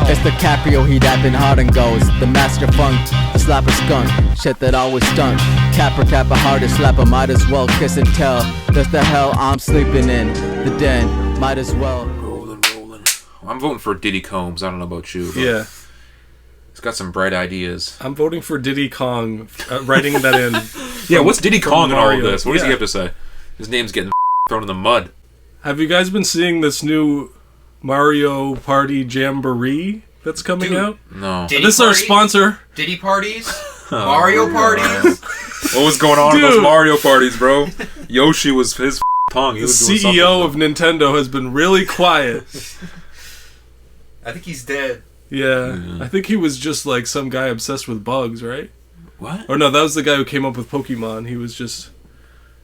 It's the Caprio, he dapping hard and goes. The master funk, the slap a skunk. Shit that always stunk. Capper hard to slap, I might as well kiss and tell. That's the hell I'm sleeping in. The den, might as well. Rolling. I'm voting for Diddy Combs. I don't know about you. Yeah. He's got some bright ideas. I'm voting for Diddy Kong, writing that in. Yeah, what's Diddy Kong in all of this? What does he Yeah. have to say? His name's getting thrown in the mud. Have you guys been seeing this new Mario Party Jamboree that's coming out? No. Diddy This is our Party? sponsor. Diddy parties? Mario parties? What was going on at those Mario parties, bro? Yoshi was his tongue. He The was doing CEO something. of Nintendo has been really quiet. I think he's dead. Yeah, I think he was just like some guy obsessed with bugs, right? What? Or no, that was the guy who came up with Pokemon.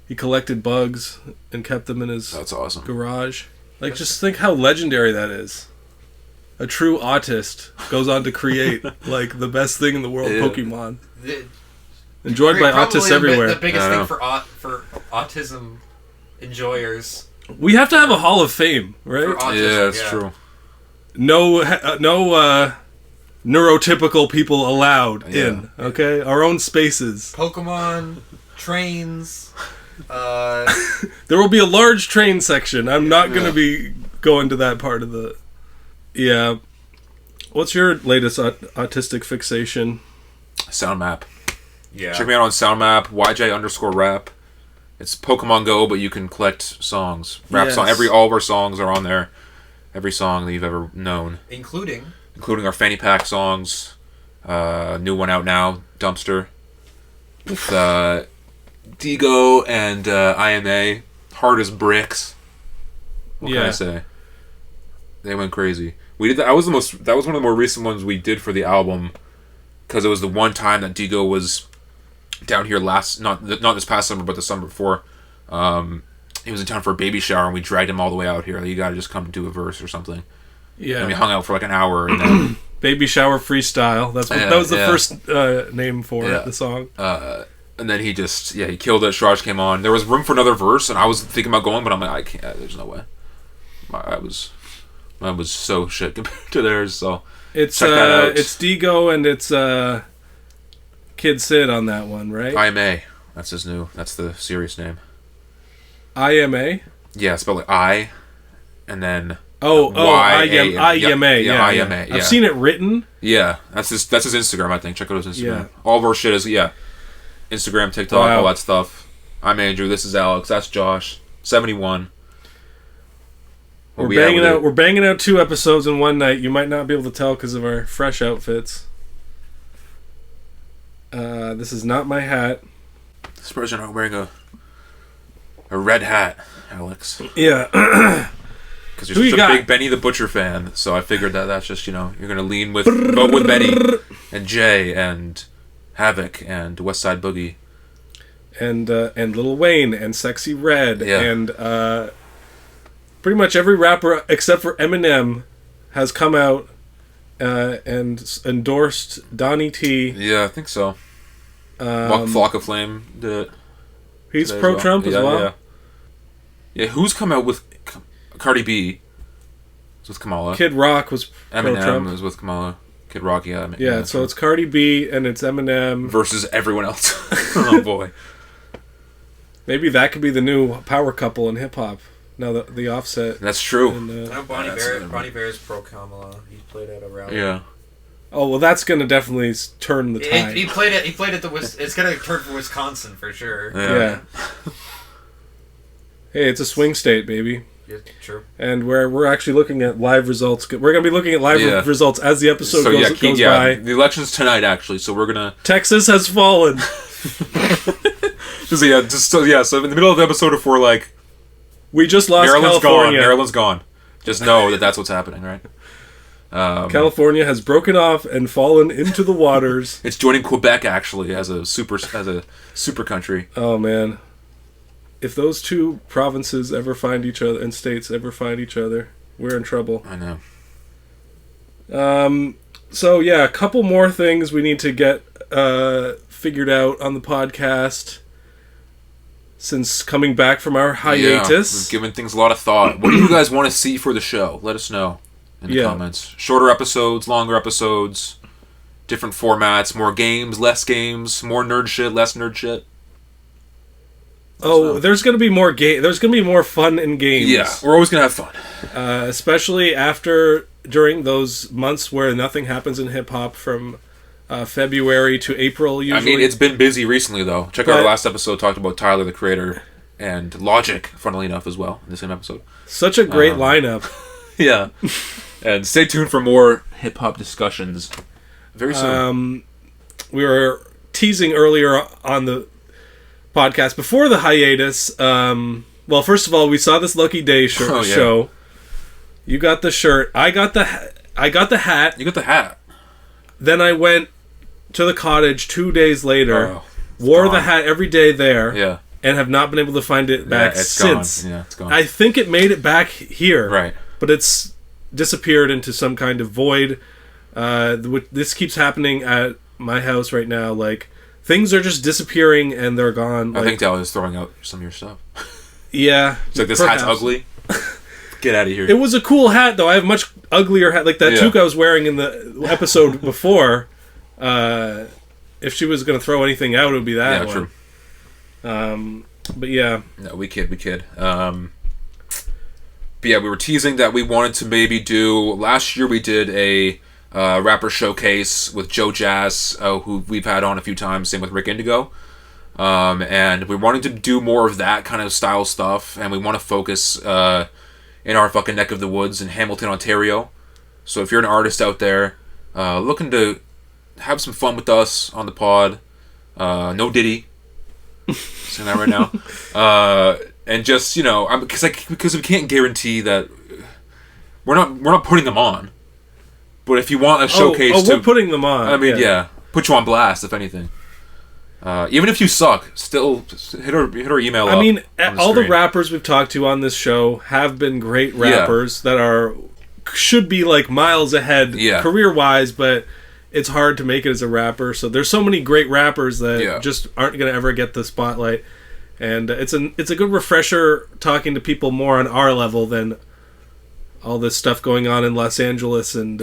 He collected bugs and kept them in his That's awesome. garage. Like, just think how legendary that is. A true autist goes on to create like the best thing in the world, Yeah. Pokemon. Enjoyed by Probably autists everywhere. The biggest I thing for autism enjoyers. We have to have a Hall of Fame, right? For autism, Yeah, that's true. No neurotypical people allowed Yeah. in. Okay, our own spaces. Pokemon, trains. There will be a large train section. I'm not going to be going to that part of the... Yeah. What's your latest autistic fixation? Sound map. Yeah. Check me out on SoundMap, YJ_rap. It's Pokemon Go, but you can collect songs. Rap Yes. song. All of our songs are on there. Every song that you've ever known. Including Including our Fanny Pack songs. New one out now, Dumpster. With Digo and IMA. Hard as bricks. What can I say? They went crazy. We did that. That was one of the more recent ones we did for the album. Because it was the one time that Digo was down here not this past summer, but the summer before. He was in town for a baby shower, and we dragged him all the way out here. Like, you gotta just come do a verse or something. Yeah. And we hung out for like an hour, and then Baby Shower Freestyle. That was the first name for Yeah. the song. and then he killed it. Shraj came on. There was room for another verse, and I was thinking about going, but I'm like, I can't. There's no way. I was so shit compared to theirs. So It's check that out. it's Digo and it's Kid Sid on that one, right? IMA. That's the serious name. IMA. Yeah, spelled like I, and then IMA. IMA. Yeah. Yeah. I've seen it written. Yeah, that's his Instagram. I think check out his Instagram. Yeah. All of our shit is Instagram, TikTok, all that stuff. I'm Andrew. This is Alex. That's Josh. 71. We're banging out 2 episodes in one night. You might not be able to tell because of our fresh outfits. This is not my hat. Surprised you're not wearing a red hat, Alex. Yeah. Because you're such a big Benny the Butcher fan, so I figured that's just, you're going to vote with Benny and Jay and Havoc and West Side Boogie. And Lil Wayne and Sexy Red and pretty much every rapper except for Eminem has come out and endorsed Donnie T. Yeah, I think so. Flock of Flame did it. He's pro-Trump as well. Yeah, who's come out with... Cardi B was with Kamala. Kid Rock was Eminem pro-Trump. was with Kamala. Kid Rock, Yeah, so it's Cardi B and it's Eminem. Versus everyone else. Oh, boy. Maybe that could be the new power couple in hip-hop. Now that the Offset. That's true. And, I know Bonnie Bear is pro Kamala. He played at a rally. Yeah. Oh, well, that's going to definitely turn the tide. He played at the... It's going to turn for Wisconsin for sure. Yeah. Hey, it's a swing state, baby. Yeah, true. And we're actually looking at live results. We're going to be looking at live results as the episode goes by. The election's tonight, actually, so we're going to... Texas has fallen. So in the middle of the episode, if we're like... We just lost California. Maryland's gone. Just know that's what's happening, right? California has broken off and fallen into the waters. It's joining Quebec, actually, as a super country. Oh, man. If those 2 provinces ever find each other, and states ever find each other, we're in trouble. I know. So, a couple more things we need to get figured out on the podcast since coming back from our hiatus. We've given things a lot of thought. What do you guys want to see for the show? Let us know in the comments. Shorter episodes, longer episodes, different formats, more games, less games, more nerd shit, less nerd shit. There's gonna be more There's gonna be more fun in games. Yeah, we're always gonna have fun, especially during those months where nothing happens in hip hop from February to April. Usually, I mean, it's been busy recently though. Check out our last episode. Talked about Tyler the Creator and Logic, funnily enough, as well in the same episode. Such a great lineup. Yeah, and stay tuned for more hip hop discussions very soon. We were teasing earlier on the podcast before the hiatus. Well, first of all, we saw this Lucky Day show. You got the shirt. I got the hat. You got the hat. Then I went to the cottage 2 days later. Wore the hat every day there. Yeah. And have not been able to find it back since. Gone. Yeah, it's gone. I think it made it back here. Right. But it's disappeared into some kind of void. This keeps happening at my house right now. Like, things are just disappearing and they're gone. I think Dal is throwing out some of your stuff. Yeah. It's like, this hat's ugly. Get out of here. It was a cool hat, though. I have a much uglier hat. Like that toque I was wearing in the episode before. If she was going to throw anything out, it would be that one. True. But yeah. No, we kid. But yeah, we were teasing that we wanted to maybe do... Last year we did a rapper showcase with Joe Jazz, who we've had on a few times, same with Rick Indigo. And we wanted to do more of that kind of style stuff, and we want to focus in our fucking neck of the woods in Hamilton, Ontario. So if you're an artist out there looking to have some fun with us on the pod, no Diddy, saying that right now, and just, you know, because we can't guarantee that we're not putting them on. But if you want a showcase, we're putting them on. I mean, put you on blast if anything. Even if you suck, still hit our email. I mean, all the rappers we've talked to on this show have been great rappers that should be like miles ahead career wise, but it's hard to make it as a rapper. So there's so many great rappers that just aren't going to ever get the spotlight, and it's a good refresher talking to people more on our level than all this stuff going on in Los Angeles and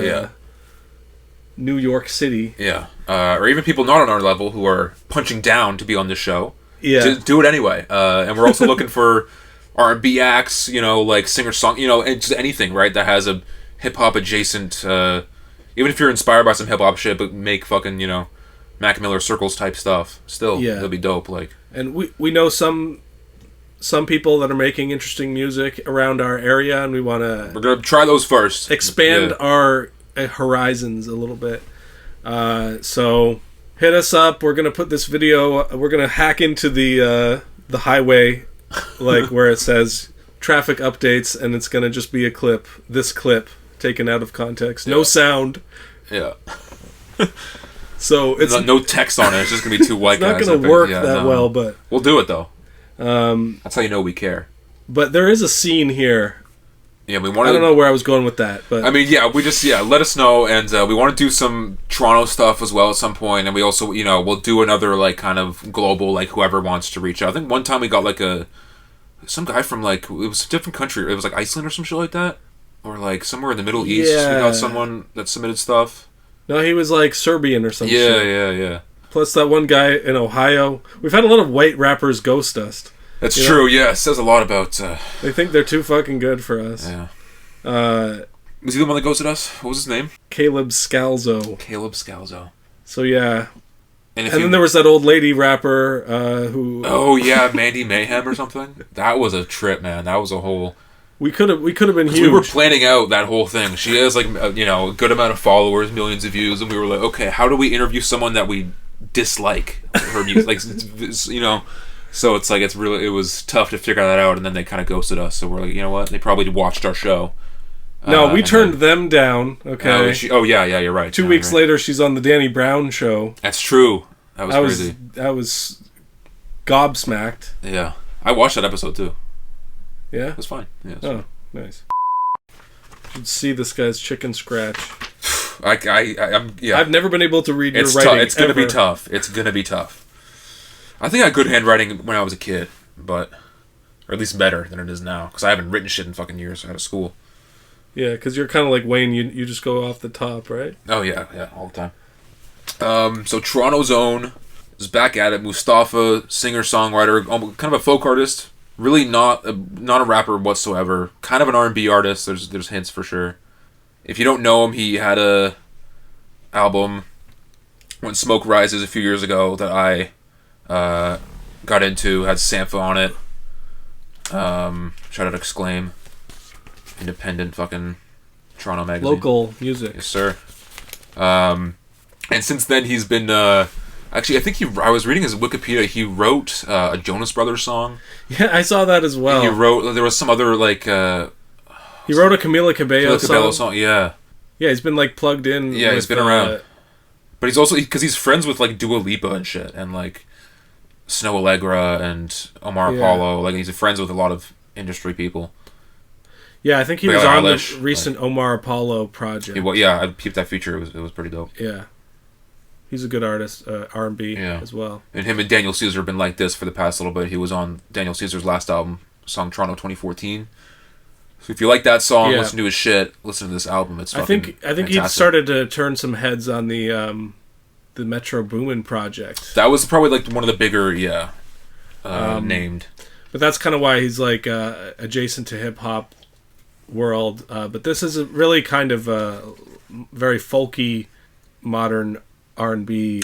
New York City. Yeah. Or even people not on our level who are punching down to be on the show. Yeah. Just do it anyway. And we're also looking for R&B acts, you know, like singer-song, you know, and just anything, right, that has a hip-hop adjacent, even if you're inspired by some hip-hop shit, but make fucking, you know, Mac Miller Circles type stuff. Still, it'll be dope. Like, and we know some people that are making interesting music around our area, and we're gonna try those first. Expand our horizons a little bit. So hit us up. We're gonna put this video. We're gonna hack into the highway, like where it says traffic updates, and it's gonna just be a clip. This clip taken out of context, no sound. Yeah. So it's no text on it. It's just gonna be two white guys. It's not gonna work well, but we'll do it though. That's how you know we care. But there is a scene here. Yeah, we want. I don't know where I was going with that, but I mean, we just let us know, and we want to do some Toronto stuff as well at some point, and we also, you know, we'll do another like kind of global, like whoever wants to reach out. I think one time we got like some guy from like, it was a different country. It was like Iceland or some shit like that, or like somewhere in the Middle East. We got someone that submitted stuff. No, he was like Serbian or something. Yeah. Plus that one guy in Ohio. We've had a lot of white rappers ghost us. That's true, yeah. It says a lot about... They think they're too fucking good for us. Yeah. Was he the one that ghosted us? What was his name? Caleb Scalzo. So, yeah. And then there was that old lady rapper who... Oh, yeah, Mandy Mayhem or something? That was a trip, man. That was a whole... We could have been huge. We were planning out that whole thing. She has, like, you know, a good amount of followers, millions of views, and we were like, okay, how do we interview someone that we dislike her music? Like, it's, you know... So it's like, it was tough to figure that out, and then they kind of ghosted us. So we're like, you know what? They probably watched our show. No, we turned them down. Okay. Yeah, you're right. 2 weeks later, she's on the Danny Brown show. That's true. That was crazy. I was gobsmacked. Yeah, I watched that episode too. Yeah, it was fine. Yeah. Fine. Nice. You should see this guy's chicken scratch. I've never been able to read your writing. It's gonna be tough. I think I had good handwriting when I was a kid, or at least better than it is now, because I haven't written shit in fucking years out of school. Yeah, because you're kind of like Wayne. You just go off the top, right? Oh yeah, all the time. So Toronto's own is back at it. Mustafa, singer-songwriter, kind of a folk artist. Really not a rapper whatsoever. Kind of an R&B artist. There's hints for sure. If you don't know him, he had a album When Smoke Rises a few years ago that I got into. Had Sampha on it. Shout out Exclaim. Independent fucking Toronto magazine. Local music. Yes, sir. And since then he's been actually I think I was reading his Wikipedia, he wrote a Jonas Brothers song. Yeah, I saw that as well. And there was some other like he wrote a Camila Cabello song. Yeah. Yeah, he's been like plugged in. Yeah, he's been around. But he's also because he's friends with like Dua Lipa and shit and like Snow Allegra and Omar Apollo. Like he's friends with a lot of industry people. Yeah, I think he was on the recent Omar Apollo project. I peeped that feature. It was pretty dope. Yeah, he's a good artist, R&B as well. And him and Daniel Caesar have been like this for the past little bit. He was on Daniel Caesar's last album, song Toronto 2014. So if you like that song, listen to his shit. Listen to this album. It's fucking I think he started to turn some heads on the Metro Boomin project. That was probably like one of the bigger named. But that's kind of why he's like adjacent to hip hop world, but this is a really kind of very folky, modern R&B,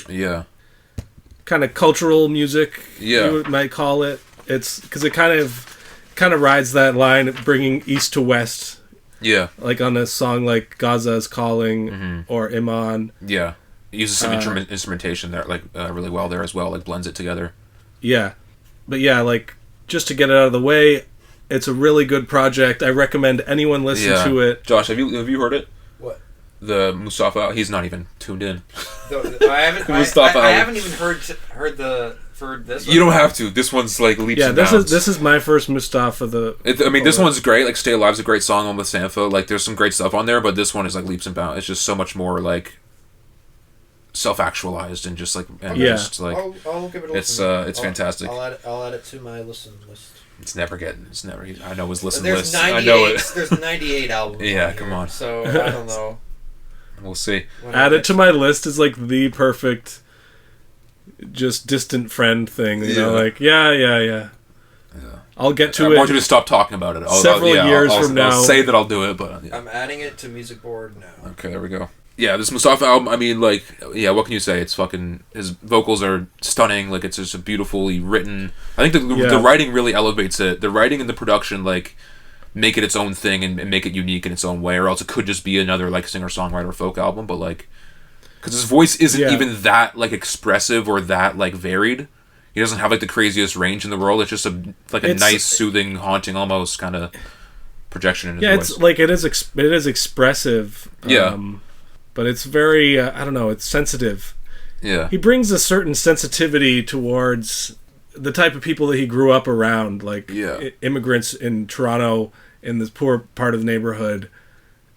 kind of cultural music. You might call it. It's because it kind of rides that line, of bringing east to west. Yeah, like on a song like Gaza is Calling or Iman. Yeah, it uses some instrumentation there, like really well there as well. Like blends it together. Yeah, but yeah, like just to get it out of the way. It's a really good project. I recommend anyone listen to it. Josh, have you heard it? What? The Mustafa. He's not even tuned in. I haven't even heard this. You don't have to. This one's like leaps and bounds. This is my first Mustafa. This one's great. Like Stay Alive's a great song on with Sampha. Like there's some great stuff on there, but this one is like leaps and bounds. It's just so much more like self-actualized and just like just like I'll give it a listen. It's fantastic. I'll add it to my listen list. It's never. I know his listen list. I know it. There's 98 albums. Yeah, come on. So I don't know. We'll see. Add it to my list is like the perfect, just distant friend thing. You know, like yeah. I'll get to it. I want you to stop talking about it. Several years from now. I'll say that I'll do it, but I'm adding it to music board now. Okay, there we go. Yeah, this Mustafa album, I mean, like, what can you say? It's fucking, his vocals are stunning, like, it's just a beautifully written, I think the writing really elevates it. The writing and the production, like, make it its own thing and make it unique in its own way, or else it could just be another, like, singer-songwriter folk album, but, like, because his voice isn't even that, like, expressive or that, like, varied. He doesn't have, like, the craziest range in the world. It's just a nice, soothing, haunting, almost kind of projection in his voice. It's, like, it is expressive. But it's very, I don't know, it's sensitive. Yeah. He brings a certain sensitivity towards the type of people that he grew up around, like immigrants in Toronto, in this poor part of the neighborhood,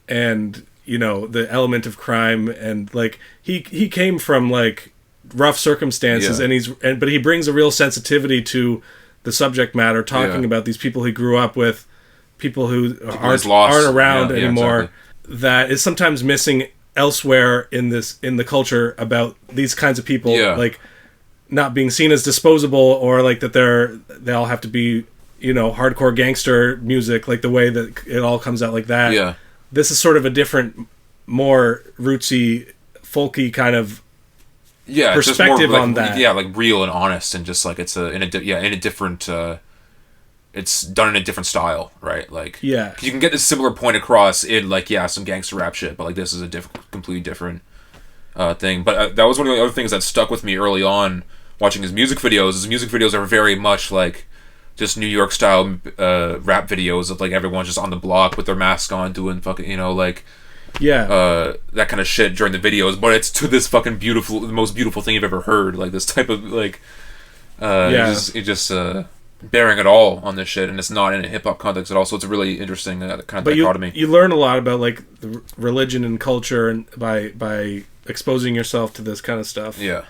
and, you know, the element of crime, and, like, he came from, like, rough circumstances, but he brings a real sensitivity to the subject matter, talking about these people he grew up with, people who aren't around anymore, that is sometimes missing elsewhere in the culture about these kinds of people, like not being seen as disposable, or like that they all have to be, you know, hardcore gangster music, like the way that it all comes out like that. Yeah, this is sort of a different, more rootsy, folky kind of perspective on that. Yeah, like real and honest, and just like it's in a different. It's done in a different style, right? Like, you can get a similar point across in, like, some gangster rap shit, but, like, this is a completely different thing. But that was one of the other things that stuck with me early on watching his music videos. His music videos are very much, like, just New York style rap videos of, like, everyone just on the block with their mask on doing fucking, you know, like, that kind of shit during the videos. But it's to this fucking the most beautiful thing you've ever heard. Like, this type of, like, it just bearing it all on this shit, and it's not in a hip-hop context at all, so it's a really interesting kind of dichotomy. You learn a lot about, like, the religion and culture and by exposing yourself to this kind of stuff. Yeah.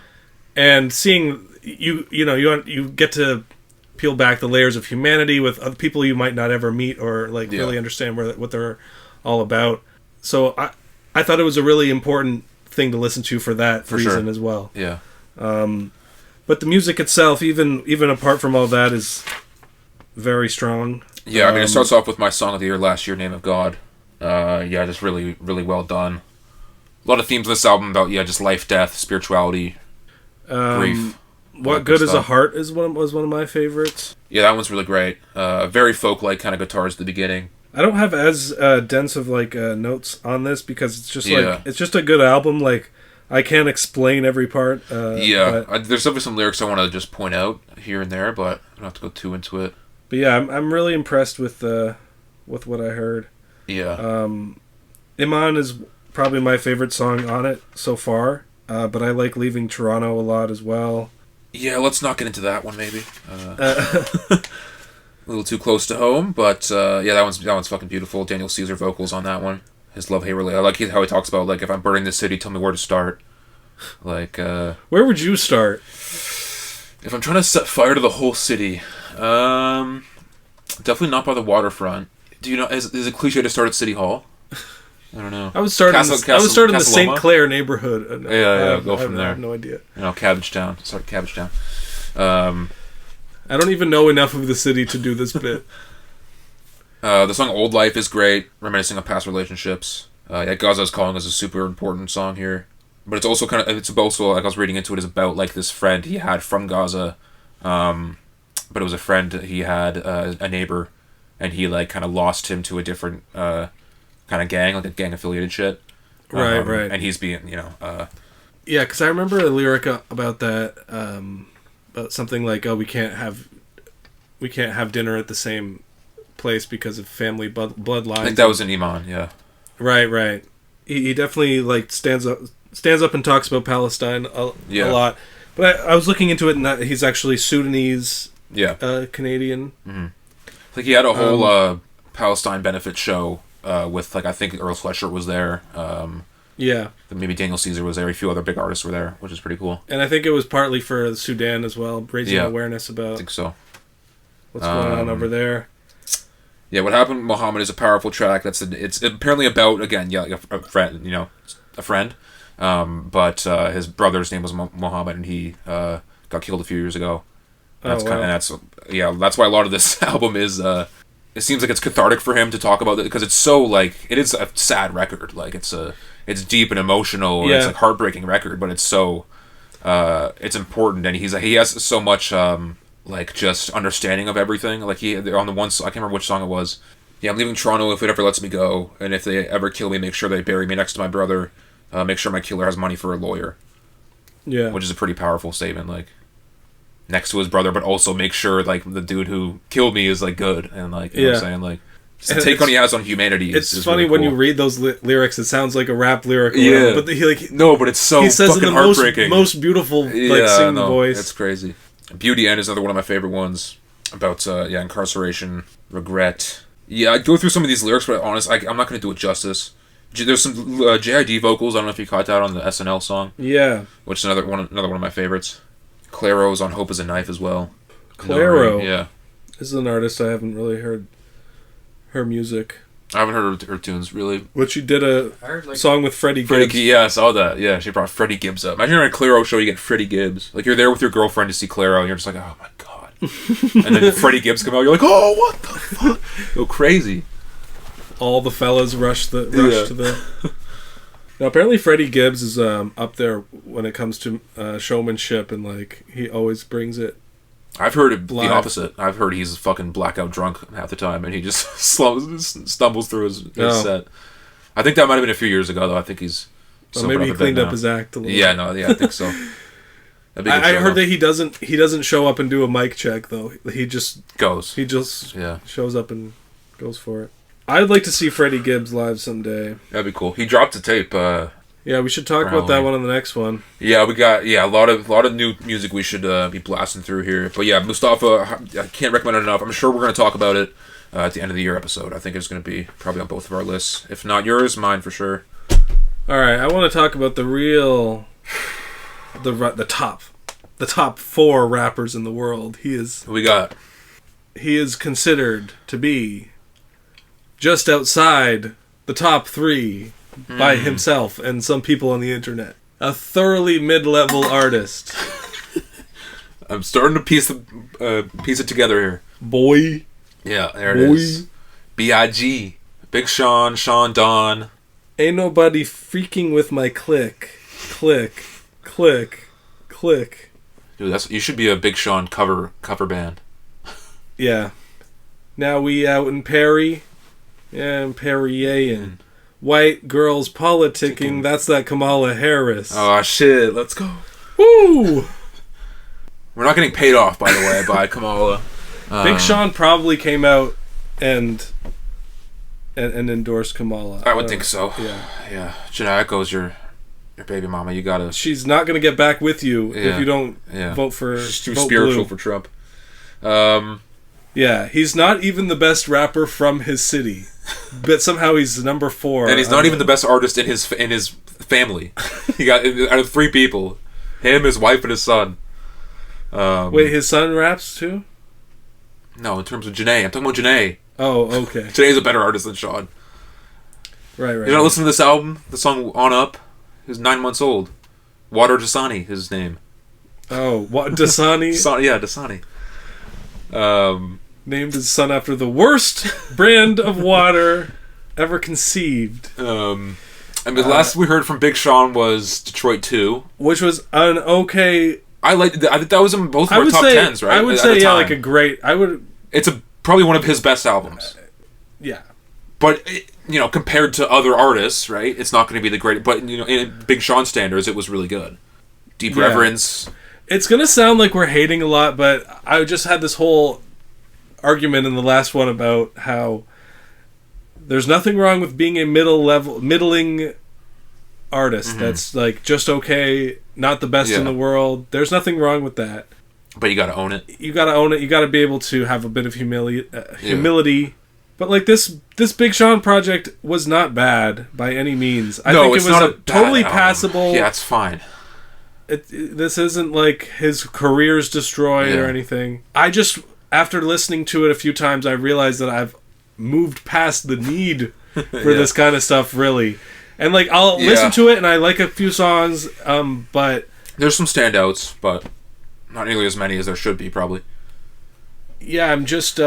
And seeing, you get to peel back the layers of humanity with other people you might not ever meet or, like, really understand what they're all about. So I thought it was a really important thing to listen to for that reason as well. Yeah. But the music itself, even apart from all that, is very strong. Yeah, I mean, it starts off with my song of the year last year, Name of God. Just really, really well done. A lot of themes on this album about, just life, death, spirituality, grief. What Good Is a Heart was one of my favorites. Yeah, that one's really great. Very folk-like kind of guitars at the beginning. I don't have as dense of notes on this because it's just it's just a good album. Like, I can't explain every part. There's definitely some lyrics I want to just point out here and there, but I don't have to go too into it. But yeah, I'm really impressed with what I heard. Yeah. Iman is probably my favorite song on it so far, but I like Leaving Toronto a lot as well. Yeah, let's not get into that one maybe. A little too close to home, but that one's fucking beautiful. Daniel Caesar vocals on that one. His love-hate relate. I like how he talks about, like, if I'm burning the city, tell me where to start. Like, where would you start? If I'm trying to set fire to the whole city, definitely not by the waterfront. Do you know, is it cliche to start at City Hall? I don't know. I would start in the St. Clair neighborhood. Go from there. I have no idea. Cabbage Town. Start Cabbage Town. I don't even know enough of the city to do this bit. The song Old Life is great, reminiscing of past relationships. Gaza's Calling is a super important song here. But it's also like I was reading into it, is about like this friend he had from Gaza. But it was a friend he had, a neighbor, and he like kind of lost him to a different kind of gang, like a gang affiliated shit. Right. And he's being, yeah, because I remember a lyric about that, about something like, "Oh, we can't have dinner at the same place because of family bloodlines." I think that was in Iman, yeah. Right. He definitely like stands up and talks about Palestine a lot. But I was looking into it, and that he's actually Sudanese, Canadian. Mm-hmm. I think he had a whole Palestine benefit show with, like, I think Earl Sweatshirt was there. Maybe Daniel Caesar was there. A few other big artists were there, which is pretty cool. And I think it was partly for Sudan as well, raising awareness about I think so. What's going on over there. Yeah, What Happened to Muhammad is a powerful track. It's apparently about, again, like a friend, but his brother's name was Muhammad, and he got killed a few years ago. That's why a lot of this album is. It seems like it's cathartic for him to talk about it, because it's so, like, it is a sad record. Like, it's deep and emotional. And it's like heartbreaking record, but it's so it's important, and he has so much like just understanding of everything. Like on the one, I can't remember which song it was. Yeah, I'm leaving Toronto if it ever lets me go, and if they ever kill me, make sure they bury me next to my brother. Make sure my killer has money for a lawyer. Yeah, which is a pretty powerful statement. Like, next to his brother, but also make sure, like, the dude who killed me is, like, good, and, like, you know what I'm saying, like, just the take on he has on humanity. It's is funny really when cool. you read those lyrics. It sounds like a rap lyric. But but it's so he says fucking in the heartbreaking. most beautiful singing voice. It's crazy. Beauty End is another one of my favorite ones about incarceration, regret. Yeah, I'd go through some of these lyrics, but honestly, I'm not going to do it justice. There's some JID vocals. I don't know if you caught that on the SNL song. Yeah, which is another one of my favorites. Claro's on Hope is a Knife as well. Claro, this is an artist I haven't really heard her music. I haven't heard her tunes, really. But she did a song with Freddie Gibbs. Yeah, I saw that. Yeah, she brought Freddie Gibbs up. Imagine you're at a Claro show, you get Freddie Gibbs. Like, you're there with your girlfriend to see Claro, and you're just like, oh my god. And then Freddie Gibbs come out, you're like, oh, what the fuck? Go crazy. All the fellas rush to the... Now, apparently Freddie Gibbs is up there when it comes to showmanship, and, like, he always brings it. I've heard the opposite. I've heard he's fucking blackout drunk half the time, and he just stumbles through his set. I think that might have been a few years ago, though. I think he's maybe he cleaned up his act a little. I think so. I heard that he doesn't show up and do a mic check, though. He just goes. He just shows up and goes for it. I'd like to see Freddie Gibbs live someday. That'd be cool. He dropped a tape. Yeah, we should talk about that one on the next one. Yeah, we got a lot of new music we should be blasting through here. But yeah, Mustafa, I can't recommend it enough. I'm sure we're going to talk about it at the end of the year episode. I think it's going to be probably on both of our lists. If not yours, mine for sure. All right, I want to talk about the top 4 rappers in the world. Who we got? He is considered to be just outside the top 3 by himself and some people on the internet. A thoroughly mid-level artist. I'm starting to piece it together here. Boy. Yeah, there it is. B.I.G. Big Sean, Sean Don. Ain't nobody freaking with my click. Click. Click. Click. Dude, you should be a Big Sean cover band. Yeah. Now we out in Perry. Yeah, in Perrier. White girls politicking. That's that Kamala Harris. Oh, shit. Let's go. Woo! We're not getting paid off, by the way, by Kamala. Big Sean probably came out and endorsed Kamala. I would think so. Yeah. Yeah. Jhené Aiko's your baby mama. You gotta... She's not gonna get back with you if you don't vote for... She's too spiritual for Trump. Yeah, he's not even the best rapper from his city. But somehow he's number 4. And he's not even the best artist in his family. He got out of 3 people, him, his wife, and his son. Wait, his son raps too? No, in terms of Jhené, I'm talking about Jhené. Oh, okay. Jhené's a better artist than Sean. Right. You know, listen to this album, the song "On Up." He's 9 months old. Water Dasani, his name. Oh, what Dasani? Yeah, Dasani. Named his son after the worst brand of water ever conceived. The last we heard from Big Sean was Detroit 2. Which was an okay... I think that was in both of our top 10s, right? I would say, yeah, like a great... It's probably one of his best albums. Yeah. But, compared to other artists, right? It's not going to be the great... But, in Big Sean standards, it was really good. Deep Reverence. It's going to sound like we're hating a lot, but I just had this whole argument in the last one about how there's nothing wrong with being a middling artist that's like just okay, not the best in the world. There's nothing wrong with that. But you got to own it. You got to own it. You got to be able to have a bit of humility. But like this Big Sean project was not bad by any means. I think it was a totally passable. Yeah, it's fine. This isn't like his career's destroyed or anything. I just, after listening to it a few times, I realized that I've moved past the need for this kind of stuff, really. And like, I'll listen to it, and I like a few songs, but... There's some standouts, but not nearly as many as there should be, probably. Yeah, I'm just...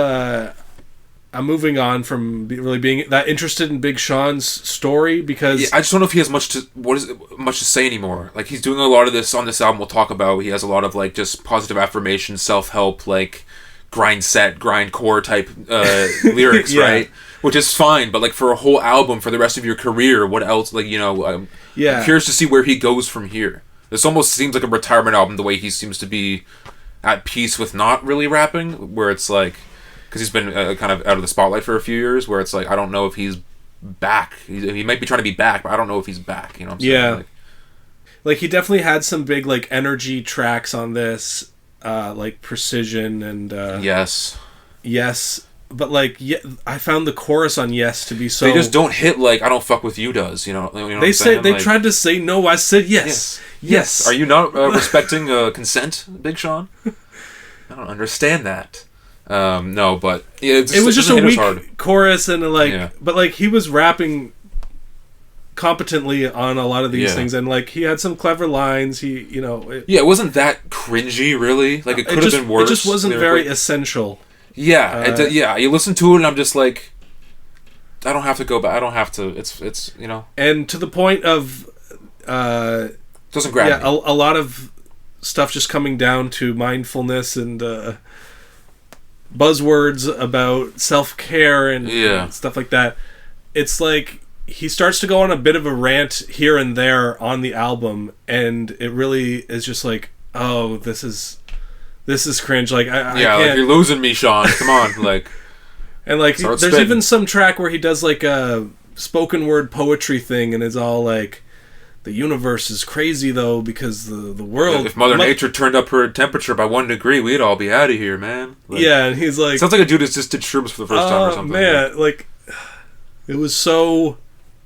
I'm moving on from really being that interested in Big Sean's story because I just don't know if he has much to say anymore. Like, he's doing a lot of this on this album. We'll talk about. He has a lot of like just positive affirmation, self-help, like grindcore type lyrics, right? Which is fine, but like for a whole album for the rest of your career, what else? Like, I'm curious to see where he goes from here. This almost seems like a retirement album the way he seems to be at peace with not really rapping, where it's like. Because he's been kind of out of the spotlight for a few years, where it's like, I don't know if he's back. He might be trying to be back, but I don't know if he's back. You know what I'm saying? Like he definitely had some big like energy tracks on this, like Precision and Yes. But like, I found the chorus on Yes to be so. They just don't hit like I Don't Fuck With You does. You know they say they tried to say no. I said yes. Yes. Are you not respecting consent, Big Sean? I don't understand that. No, but it was just a weak chorus and but like he was rapping competently on a lot of these things, and like he had some clever lines. It wasn't that cringy, really. Like it could have been worse. It just wasn't very essential. Yeah, you listen to it, and I'm just like, I don't have to go back. I don't have to. It's and to the point of doesn't grab me. A lot of stuff just coming down to mindfulness and. Buzzwords about self-care and stuff like that. It's like he starts to go on a bit of a rant here and there on the album, and it really is just like, oh, this is cringe. Like I can't. Like you're losing me, Sean. Come on, like. And like, there's even some track where he does like a spoken word poetry thing, and it's all like. The universe is crazy, though, because the world... If Mother Nature turned up her temperature by 1 degree, we'd all be out of here, man. Like, and he's like... Sounds like a dude that just did shrooms for the first time or something. Man, like... It was so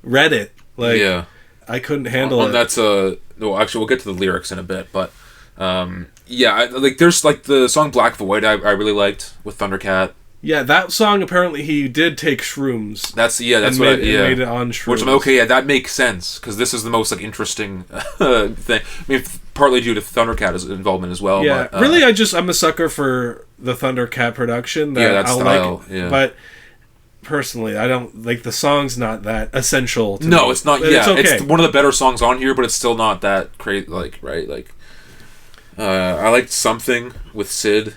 Reddit. Like, I couldn't handle it. And that's no, actually, we'll get to the lyrics in a bit, but... there's, like, the song Black Void I really liked with Thundercat. Yeah, that song apparently he did take shrooms. That's what made it on shrooms. Which I'm okay. Yeah, that makes sense because this is the most like interesting thing. I mean, partly due to Thundercat's involvement as well. Yeah, but, really, I'm a sucker for the Thundercat production. That style. But personally, I don't like the song's not that essential. To no, me. It's not. But yeah, it's, okay. It's one of the better songs on here, but it's still not that crazy. Like right, like I liked Something with Sid.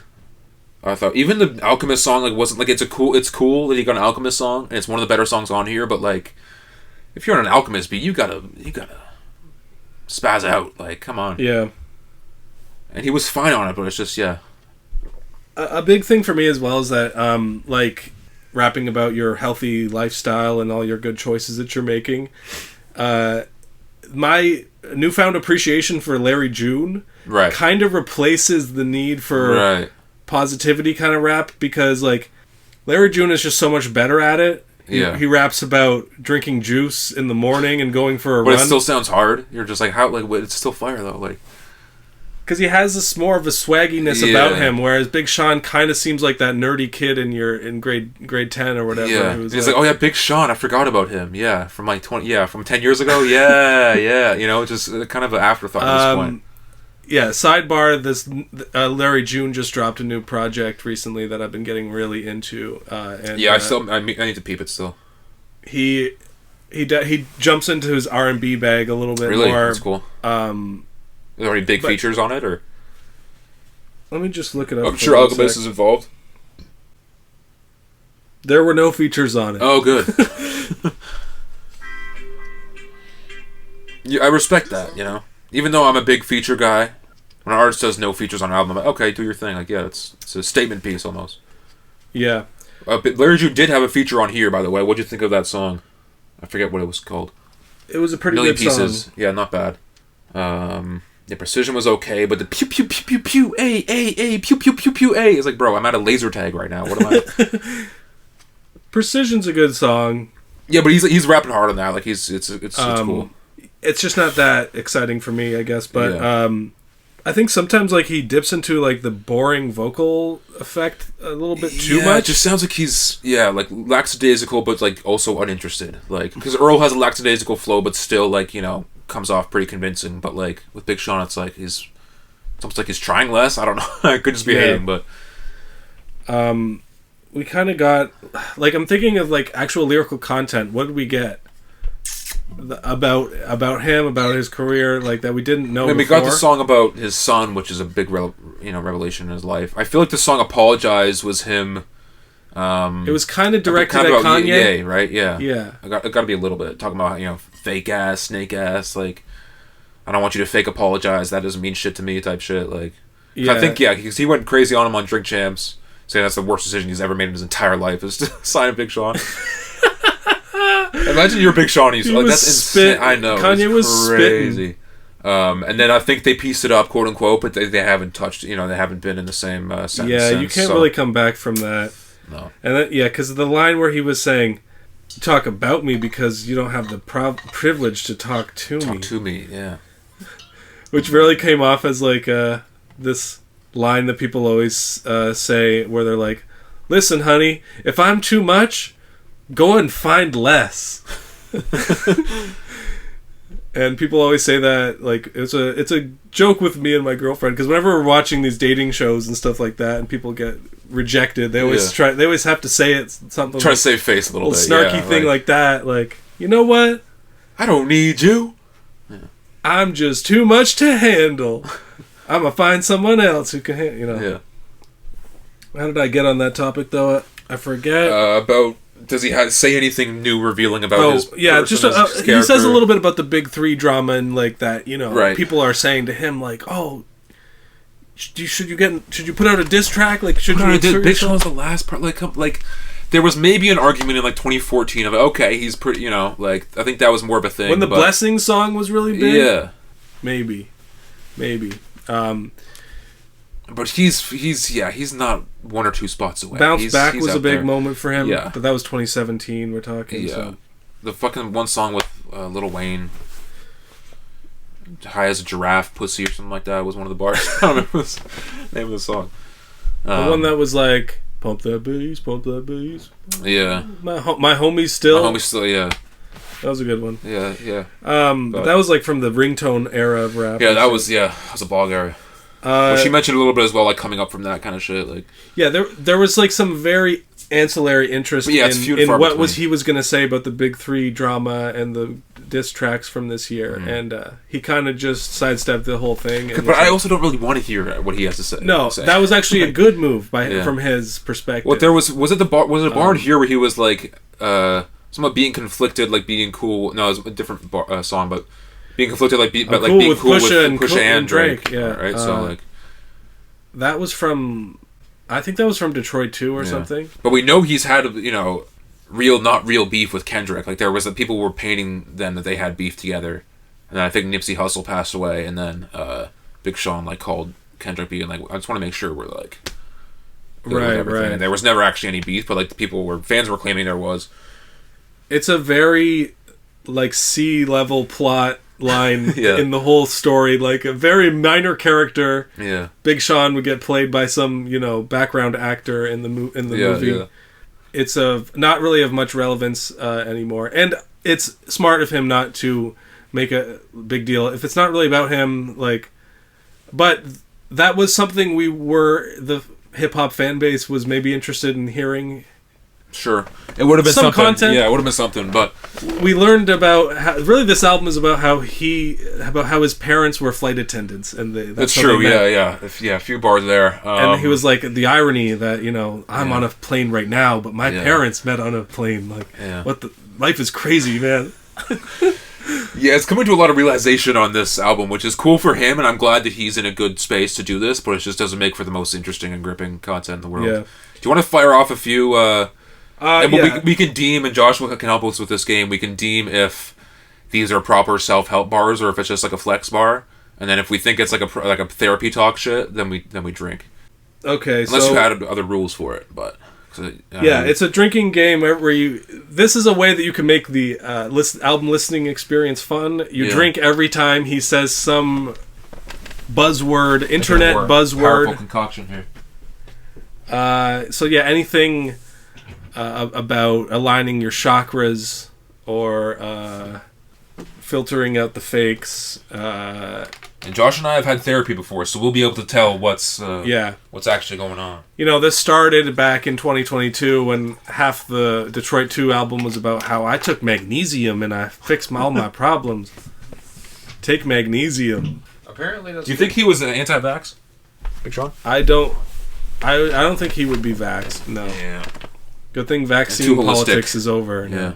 I thought even the Alchemist song like wasn't like it's cool that he got an Alchemist song and it's one of the better songs on here, but like if you're on an Alchemist beat, you gotta spaz out, like come on. Yeah. And he was fine on it, but it's just a big thing for me as well is that like rapping about your healthy lifestyle and all your good choices that you're making. My newfound appreciation for Larry June kind of replaces the need for positivity kind of rap, because like Larry June is just so much better at it. He raps about drinking juice in the morning and going for a run. But it still sounds hard. You're just like, how? Like, it's still fire though. Like, because he has this more of a swagginess about him, whereas Big Sean kind of seems like that nerdy kid in grade 10 or whatever. Yeah, he's like, oh yeah, Big Sean. I forgot about him. Yeah, from like 10 years ago. Yeah. You know, just kind of an afterthought at this point. Yeah, sidebar, this Larry June just dropped a new project recently that I've been getting really into. And I need to peep it still. He jumps into his R&B bag a little bit more. Really? That's cool. Are there any big features on it, or? Let me just look it up. I'm sure Alchemist is involved. There were no features on it. Oh, good. I respect that, you know? Even though I'm a big feature guy, when an artist does no features on an album, I'm like, okay, do your thing. Like, yeah, it's a statement piece almost. Yeah. But Larry June did have a feature on here, by the way. What'd you think of that song? I forget what it was called. It was a pretty Million good Pieces. song. Yeah, not bad. The precision was okay, but the pew pew pew pew pew a pew pew pew pew a is like, bro, I'm at a laser tag right now. What am I? Precision's a good song. Yeah, but he's rapping hard on that. Like it's cool. It's just not that exciting for me, I guess. But I think sometimes like he dips into like the boring vocal effect a little bit too much. It just sounds like he's like lackadaisical, but like also uninterested. Like because Earl has a lackadaisical flow, but still like comes off pretty convincing. But like with Big Sean, it's like it's almost like he's trying less. I don't know. I could just be hating, but we kind of got like I'm thinking of like actual lyrical content. What did we get? About him, about his career, like that we didn't know. I mean, we got the song about his son, which is a big revelation in his life. I feel like the song "Apologize" was him. It was kind of directed at Kanye, Ye, right? Yeah, yeah. It got to be a little bit talking about fake ass, snake ass. Like, I don't want you to fake apologize. That doesn't mean shit to me. Type shit. Like, I think because he went crazy on him on Drink Champs, saying that's the worst decision he's ever made in his entire life is to sign Big Sean. Imagine you're Big Sean. He's like, that's insane. I know. Kanye was crazy. And then I think they pieced it up, quote unquote, but they haven't touched. They haven't been in the same sentence. Yeah, you can't really come back from that. No. And then, because the line where he was saying, "Talk about me because you don't have the privilege to talk to me." Talk to me, yeah. Which really came off as like this line that people always say, where they're like, "Listen, honey, if I'm too much, go and find less." And people always say that, like, it's a joke with me and my girlfriend, because whenever we're watching these dating shows and stuff like that and people get rejected, they always have to say it something try to save face a little bit, snarky thing like that, like, you know what, I don't need you, I'm just too much to handle, I'm gonna find someone else who can How did I get on that topic though? I forget. About does he say anything new revealing about his person, just his he says a little bit about the Big Three drama and like that, right. People are saying to him like, oh, should you put out a diss track, like should you Big Sean was the last part, like there was maybe an argument in like 2014 of okay, he's pretty, like I think that was more of a thing when the Blessing song was really big. Yeah, maybe but he's not one or two spots away. Bounce Back was a big moment for him. Yeah, but that was 2017. We're talking. Yeah, so. The fucking one song with Lil Wayne, "High as a Giraffe," "Pussy" or something like that was one of the bars. I don't remember the name of the song. The one that was like, Pump that bass, pump that bass. Yeah. My homie's still. Yeah. That was a good one. Yeah. But that was like from the ringtone era of rap. Yeah, that was a blog era. She mentioned a little bit as well, like coming up from that kind of shit. Like, yeah, there was like some very ancillary interest in what he was going to say about the Big Three drama and the diss tracks from this year, and he kind of just sidestepped the whole thing. But I also don't really want to hear what he has to say. No, that was actually a good move from his perspective. Well, was it a bar here where he was like somewhat being conflicted, like being cool? No, it was a different song, but being conflicted, like being cool with Pusha and Drake. Yeah, right. So like that was from. I think that was from Detroit too, or something. But we know he's had, real, not real beef with Kendrick. Like there was people were painting them that they had beef together, and then I think Nipsey Hussle passed away, and then Big Sean like called Kendrick being like, I just want to make sure we're like right. And there was never actually any beef, but like fans were claiming there was. It's a very like C-level plot line in the whole story, like a very minor character. Yeah, Big Sean would get played by some background actor in the movie. Yeah. It's not really of much relevance anymore, and it's smart of him not to make a big deal if it's not really about him. Like, but that was something the hip hop fan base was maybe interested in hearing. Sure, it would have been some something. Content. Yeah, it would have been something. But we learned about really this album is about how his parents were flight attendants, and that's true. Yeah, a few bars there. And he was like the irony that I'm on a plane right now, but my parents met on a plane. Like, life is crazy, man. Yeah, it's coming to a lot of realization on this album, which is cool for him, and I'm glad that he's in a good space to do this. But it just doesn't make for the most interesting and gripping content in the world. Yeah. Do you want to fire off a few? We can deem, and Joshua can help us with this game, we can deem if these are proper self-help bars or if it's just like a flex bar. And then if we think it's like a therapy talk shit, then we drink. Okay, Unless you had other rules for it, but... it's a drinking game where this is a way that you can make the album listening experience fun. You drink every time he says some buzzword, internet buzzword. Powerful concoction here. Anything... about aligning your chakras or filtering out the fakes. And Josh and I have had therapy before, so we'll be able to tell what's actually going on. This started back in 2022 when half the Detroit 2 album was about how I took magnesium and I fixed all my problems. Take magnesium. Apparently, that's. Do you think he was an anti-vax, Big Sean? I don't think he would be vaxxed. No. Yeah. Good thing vaccine politics is over. Yeah.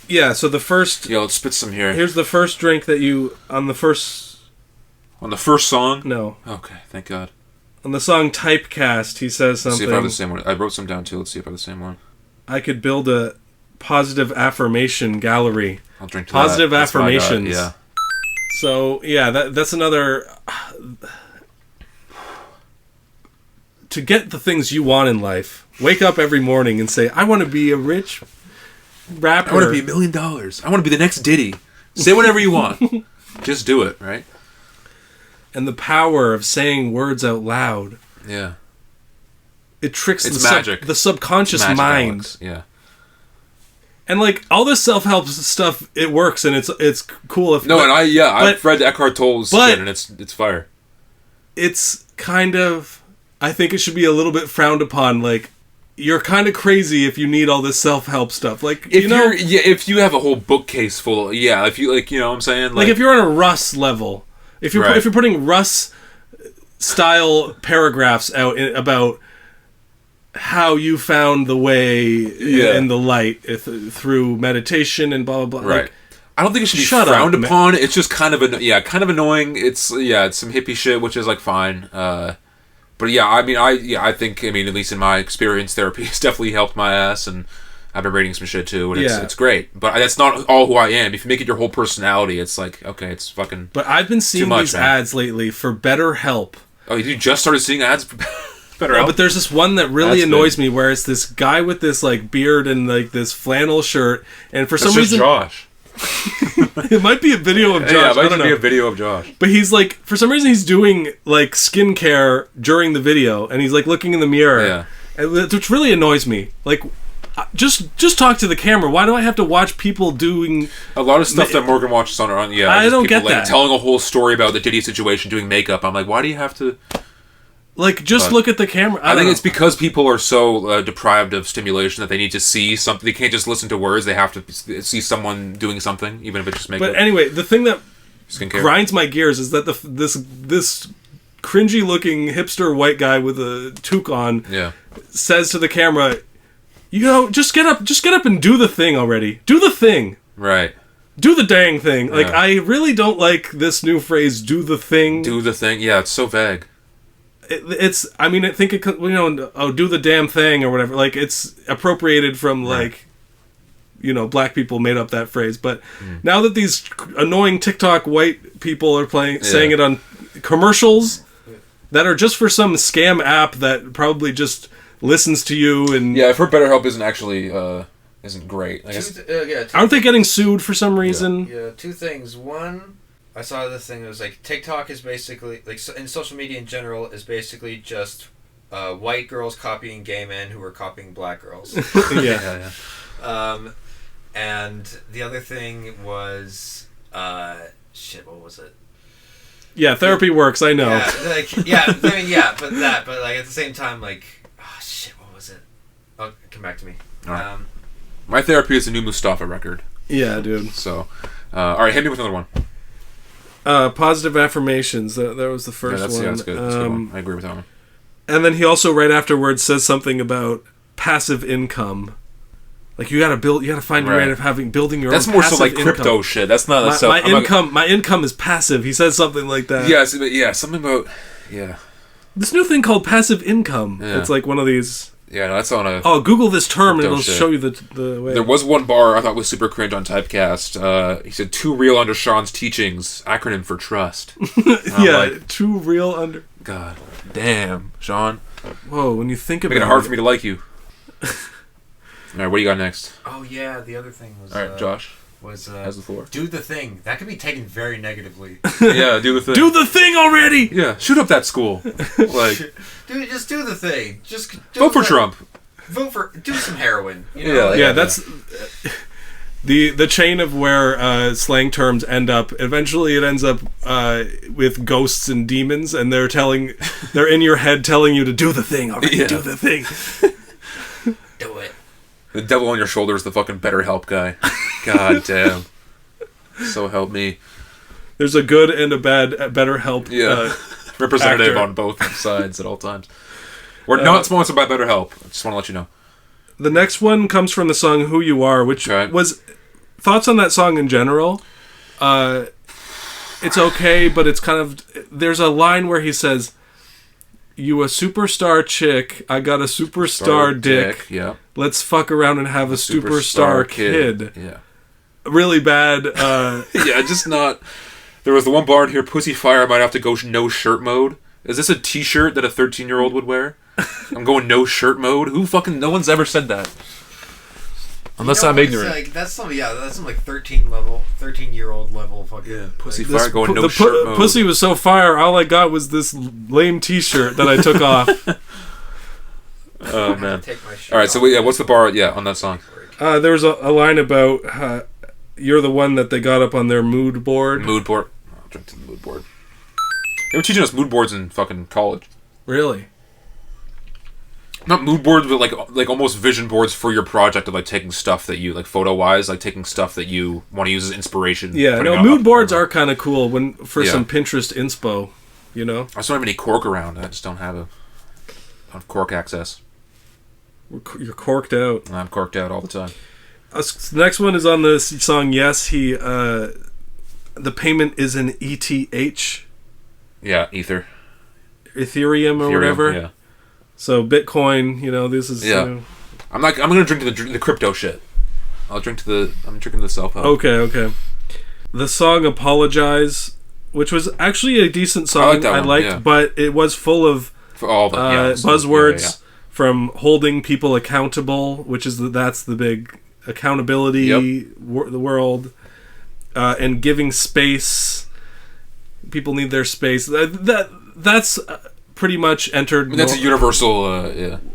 Yeah, so the first... Yeah, let's spit some here. Here's the first drink that you... On the first song? No. Okay, thank God. On the song Typecast, he says something... Let's see if I have the same one. I wrote some down, too. Let's see if I have the same one. I could build a positive affirmation gallery. I'll drink to positive that. affirmations. Yeah. So, that's another... To get the things you want in life, wake up every morning and say, I want to be a rich rapper. I want to be $1 million. I want to be the next Diddy. Say whatever you want. Just do it, right? And the power of saying words out loud. Yeah. It tricks the subconscious mind. Alex. Yeah. And all this self-help stuff, it works and it's cool. I've read Eckhart Tolle's shit and it's fire. It's kind of... I think it should be a little bit frowned upon. You're kind of crazy if you need all this self-help stuff. If you have a whole bookcase full, if you you know what I'm saying, if you're on a Russ level, if you're putting Russ style paragraphs out about how you found the way in the light through meditation and blah blah blah, right? I don't think it should be frowned upon. It's just kind of annoying. It's some hippie shit, which is fine. But I think at least in my experience, therapy has definitely helped my ass, and I've been reading some shit too, and it's great. But that's not all who I am. If you make it your whole personality, it's okay, it's fucking. But I've been seeing these ads lately for BetterHelp. Oh, you just started seeing ads for BetterHelp? Yeah, but there's this one that really annoys me, where it's this guy with this beard and this flannel shirt, and for some reason, Josh. It might be a video of Josh. Yeah, it might be a video of Josh. But he's for some reason he's doing skincare during the video, and he's looking in the mirror. Yeah. which really annoys me. Like, just talk to the camera. Why do I have to watch people doing a lot of stuff that Morgan watches on? I don't get that. Telling a whole story about the Diddy situation, doing makeup. I'm like, why do you have to? Like, just look at the camera. I think it's because people are so deprived of stimulation that they need to see something. They can't just listen to words. They have to see someone doing something, even if it's just makeup. But anyway, the thing that Skincare. grinds my gears is that this cringy-looking hipster white guy with a toque on says to the camera, just get up and do the thing already. Do the thing. Right. Do the dang thing. Like, I really don't like this new phrase, do the thing. Do the thing. Yeah, it's so vague. I think it, do the damn thing or whatever. Like, it's appropriated from, like, black people made up that phrase. But now that these annoying TikTok white people are saying it on commercials that are just for some scam app that probably just listens to you and... Yeah, I've heard BetterHelp isn't actually... isn't great. Aren't they getting sued for some reason? Yeah, two things. One... I saw this thing that was like TikTok is basically like in social media in general is basically just white girls copying gay men who are copying black girls. Yeah. And the other thing was what was it? Yeah, therapy works. I know. But like at the same time, like what was it? Oh, come back to me. All right. My therapy is a new Mustafa record. Yeah, dude. So, all right, hit me with another one. Positive affirmations. That was the first one. Yeah, that's good. That's a good one. I agree with that one. And then he also right afterwards says something about passive income. Like you gotta find your way of building your own. That's more so like income. crypto shit. That's not my income is passive. He says something like that. Yeah, something about this new thing called passive income. Yeah. It's like one of these. Yeah, no, that's on a... Oh, Google this term and it'll show you the way. There was one bar I thought was super cringe on Typecast. He said, too real under Sean's teachings. Acronym for trust. too real under... God damn, Sean. Whoa, when you think about it... Making it hard for me to like you. All right, what do you got next? Oh, yeah, the other thing was... All right, Josh. Has the floor. Do the thing. That could be taken very negatively. Yeah, do the thing. Do the thing already! Yeah, shoot up that school. Like... Just do the thing. Just vote for Trump. Do some heroin. That's the chain of where slang terms end up. Eventually, it ends up with ghosts and demons, and they're in your head telling you to do the thing already. Yeah. Do the thing. Do it. The devil on your shoulder is the fucking BetterHelp guy. God damn. So help me. There's a good and a bad BetterHelp. Representative actor. on both sides at all times. We're not sponsored by BetterHelp. I just want to let you know. The next one comes from the song Who You Are, which was... Thoughts on that song in general? It's okay, but it's kind of... There's a line where he says, you a superstar chick, I got a superstar dick. Yeah. Let's fuck around and have a superstar kid. Yeah. Really bad. Yeah, just not... There was the one bar in here, Pussy Fire might have to go no shirt mode. Is this a t-shirt that a 13-year-old would wear? I'm going no shirt mode? No one's ever said that. Unless I'm ignorant. Like, that's some 13-year-old level fucking... Yeah, Pussy Fire going no shirt mode. Pussy was so fire, all I got was this lame t-shirt that I took off. Oh, man. Alright, so what's the bar on that song? There was a line about... you're the one that they got up on their mood board. Mood board. I'll drink to the mood board. They were teaching us mood boards in fucking college. Really? Not mood boards, but like almost vision boards for your project of like taking stuff that you like photo wise, like taking stuff that you want to use as inspiration. Yeah, no, mood boards are kind of cool for some Pinterest inspo. You know, I just don't have any cork around. I just don't have cork access. You're corked out. I'm corked out all the time. The next one is on the song Yes. The payment is in ETH. Yeah, Ethereum or whatever. Yeah. So Bitcoin, this is... Yeah. I'm going to drink to the crypto shit. I'm drinking the self-help. Okay. The song Apologize, which was actually a decent song. I liked, but it was full of buzzwords from holding people accountable, which is that's the big accountability, the world, and giving space. People need their space. That's pretty much entered. That's a universal.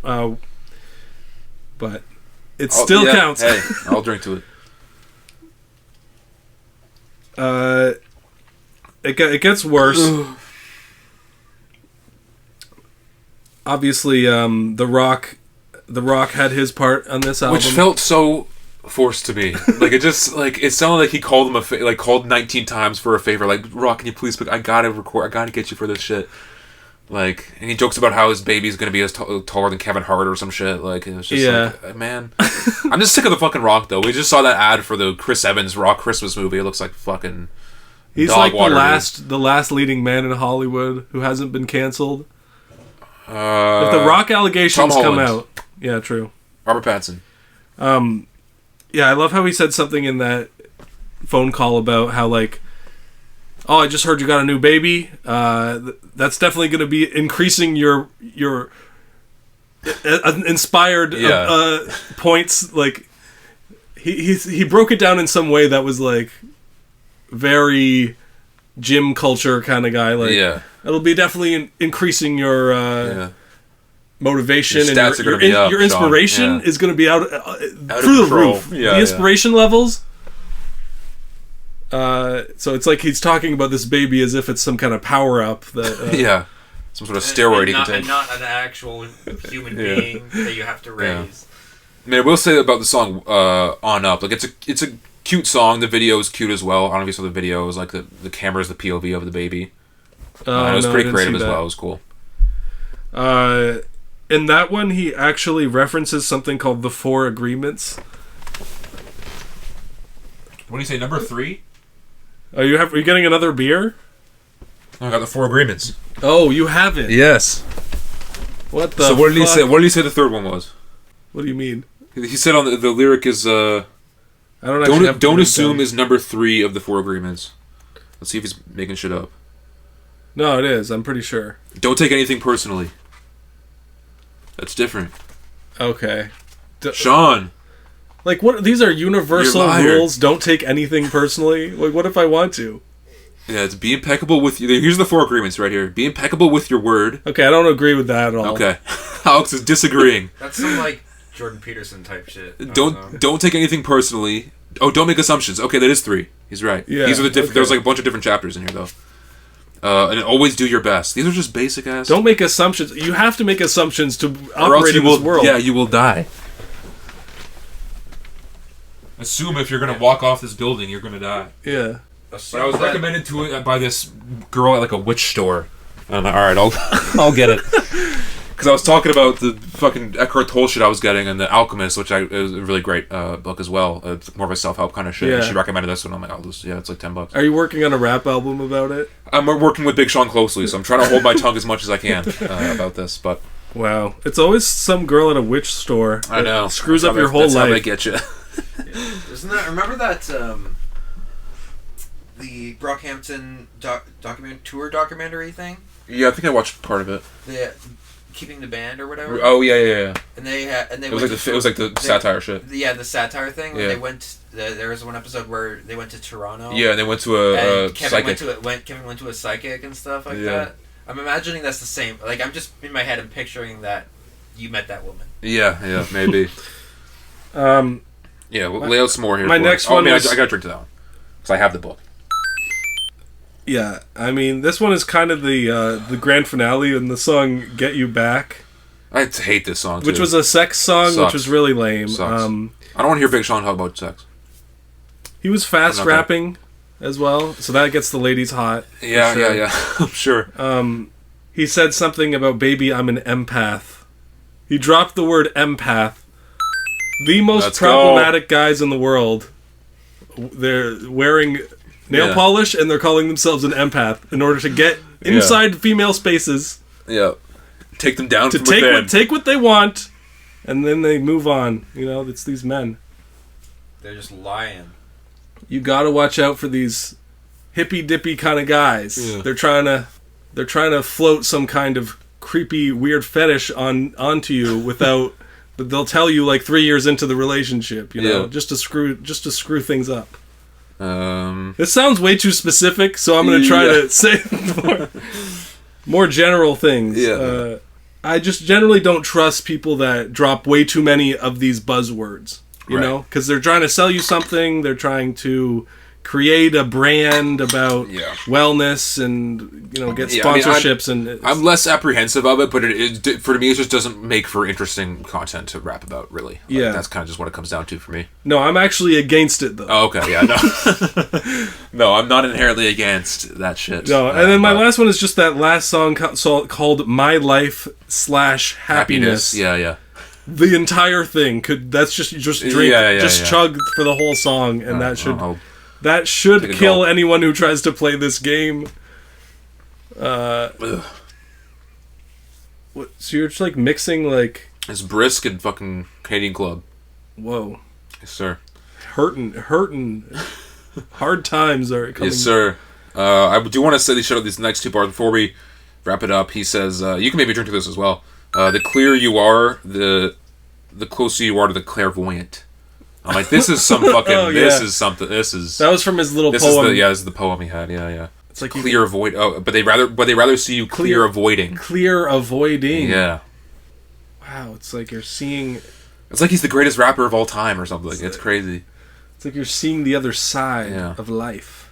but it still counts. Hey, I'll drink to it. It gets worse. Obviously, The Rock had his part on this album, which felt so forced to me. Like it just it sounded like he called him called 19 times for a favor. Like, Rock, can you please? I gotta record. I gotta get you for this shit. Like, and he jokes about how his baby's gonna be as taller than Kevin Hart or some shit. Like, it was just like, man, I'm just sick of the fucking Rock though. We just saw that ad for the Chris Evans Rock Christmas movie. It looks like fucking. He's like the last leading man in Hollywood who hasn't been canceled. If the Rock allegations come out, yeah, true. Robert Pattinson. Yeah, I love how he said something in that phone call about how like, oh, I just heard you got a new baby. That's definitely going to be increasing your inspired points. Like he broke it down in some way that was like very gym culture kind of guy. Like, it'll be definitely increasing your motivation, your stats and are gonna be up, your inspiration is going to be out through the roof. Yeah, the inspiration levels. So it's like he's talking about this baby as if it's some kind of power up that some sort of steroid he can take, and not an actual human being that you have to raise. I mean, I will say about the song "On Up," like it's a cute song. The video is cute as well. I don't know if you saw the video. It was like the camera's the POV of the baby. It was pretty creative as well. It was cool. In that one, he actually references something called the 4 Agreements. What do you say? Number 3? Are you getting another beer? Oh, I got the 4 Agreements. Oh, you have it. Yes. What the? So what did he say? What did he say the third one was? What do you mean? He said on the lyric is I don't assume is number 3 of the 4 Agreements. Let's see if he's making shit up. No, it is. I'm pretty sure. Don't take anything personally. That's different. Okay. Sean. Like, what? These are universal rules. Don't take anything personally. Like, what if I want to? Yeah, it's be impeccable with you. Here's the 4 Agreements right here. Be impeccable with your word. Okay, I don't agree with that at all. Okay. Alex is disagreeing. That's some, like, Jordan Peterson type shit. Don't take anything personally. Oh, don't make assumptions. Okay, that is 3. He's right. Yeah. These are the different. There's like a bunch of different chapters in here though. And always do your best. These are just basic ass. Don't make assumptions. You have to make assumptions to operate in this world. Yeah, you will die. Assume if you're gonna walk off this building, you're gonna die. Yeah. But I was recommended to it by this girl at like a witch store. And I'm like, all right, I'll get it. Because I was talking about the fucking Eckhart Tolle shit I was getting and The Alchemist, which is a really great book as well. It's more of a self-help kind of shit. Yeah. And she recommended this one. I'm like, it's like $10. Are you working on a rap album about it? I'm working with Big Sean closely, so I'm trying to hold my tongue as much as I can about this. But wow, it's always some girl at a witch store. I know. Screws up your whole life. That's how they get you. Isn't that? Remember that the Brockhampton documentary thing? Yeah, I think I watched part of it. The Keeping the Band or whatever. Oh yeah. And they it was like the satire shit. Yeah, the satire thing. Yeah. They went. There was one episode where they went to Toronto. Yeah, and they went to a psychic. Kevin went to a psychic and stuff like that. I'm imagining that's the same. Like, I'm just in my head. I'm picturing that you met that woman. Yeah, maybe. Yeah, we'll lay out some more here. My next one. I got to drink to that one because I have the book. Yeah, I mean, this one is kind of the grand finale in the song "Get You Back." I hate this song, too. Which was a sex song, which was really lame. I don't want to hear Big Sean talk about sex. He was fast rapping as well, so that gets the ladies hot. Yeah, I'm sure. He said something about, baby, I'm an empath. He dropped the word empath. The most problematic guys in the world. They're wearing nail polish and they're calling themselves an empath in order to get inside female spaces. Yeah. Take them down from take what they want, and then they move on. You know, it's these men. They're just lying. You gotta watch out for these hippy dippy kind of guys. Yeah. They're trying to float some kind of creepy weird fetish onto you without. But they'll tell you like 3 years into the relationship, you know, just to screw things up. This sounds way too specific, so I'm gonna try to say more general things. Yeah. I just generally don't trust people that drop way too many of these buzzwords, you know? Because they're trying to sell you something, they're trying to create a brand about wellness and, you know, get sponsorships. I'm less apprehensive of it, but for me, it just doesn't make for interesting content to rap about, really. Like, that's kind of just what it comes down to for me. No, I'm actually against it, though. Oh, okay, yeah, no. No, I'm not inherently against that shit. No, and then my last one is just that last song called My Life/Happiness. Yeah. The entire thing that's just drink, chug for the whole song, and that should kill anyone who tries to play this game. So you're just like mixing like it's brisk and fucking Canadian club. Whoa, yes sir. Hurting. Hard times are coming. Yes sir. I do want to say these next two bars before we wrap it up. He says, "You can maybe drink to this as well. The clearer you are, the closer you are to the clairvoyant." I'm like, this is some fucking. This is something. This is. That was from his little poem. This is the poem he had. Yeah. It's like clear avoid. Oh, but they rather see you clear avoiding. Clear avoiding. Yeah. Wow, it's like you're seeing. It's like he's the greatest rapper of all time or something. It's crazy. It's like you're seeing the other side of life.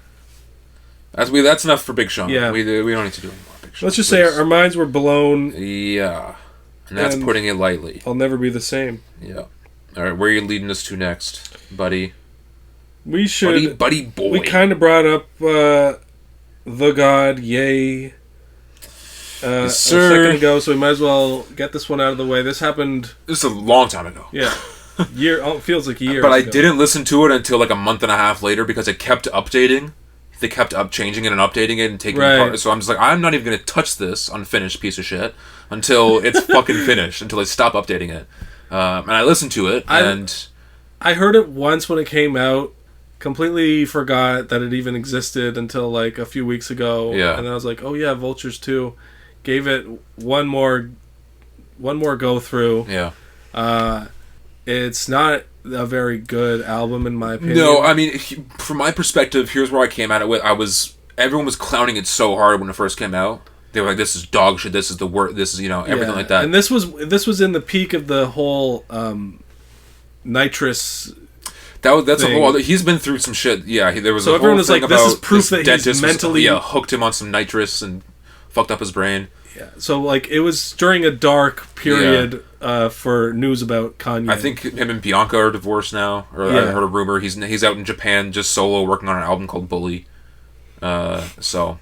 That's enough for Big Sean. Yeah. We don't need to do any more Big Sean. Let's just say our minds were blown. Yeah. And that's putting it lightly. I'll never be the same. Yeah. All right, where are you leading us to next, buddy? We should... Buddy boy. We kind of brought up The God, Ye, a second ago, so we might as well get this one out of the way. This happened... This is a long time ago. Yeah. It feels like a year But ago. I didn't listen to it until like a month and a half later because it kept updating. They kept changing it and updating it and taking it apart. So I'm just like, I'm not even going to touch this unfinished piece of shit until it's fucking finished, until they stop updating it. And I listened to it, and I heard it once when it came out. Completely forgot that it even existed until like a few weeks ago. Yeah, and then I was like, "Oh yeah, Vultures 2." Gave it one more go through. Yeah, it's not a very good album in my opinion. No, I mean, from my perspective, here's where I came at it with. Everyone was clowning it so hard when it first came out. They were like, "This is dog shit. This is the worst. This is everything like that." And this was in the peak of the whole nitrous. That's thing. A whole. He's been through some shit. Yeah, there was. So everyone was like, "This is proof that he's mentally hooked him on some nitrous and fucked up his brain." Yeah. So like it was during a dark period for news about Kanye. I think him and Bianca are divorced now. Or I heard a rumor he's out in Japan just solo working on an album called Bully. So.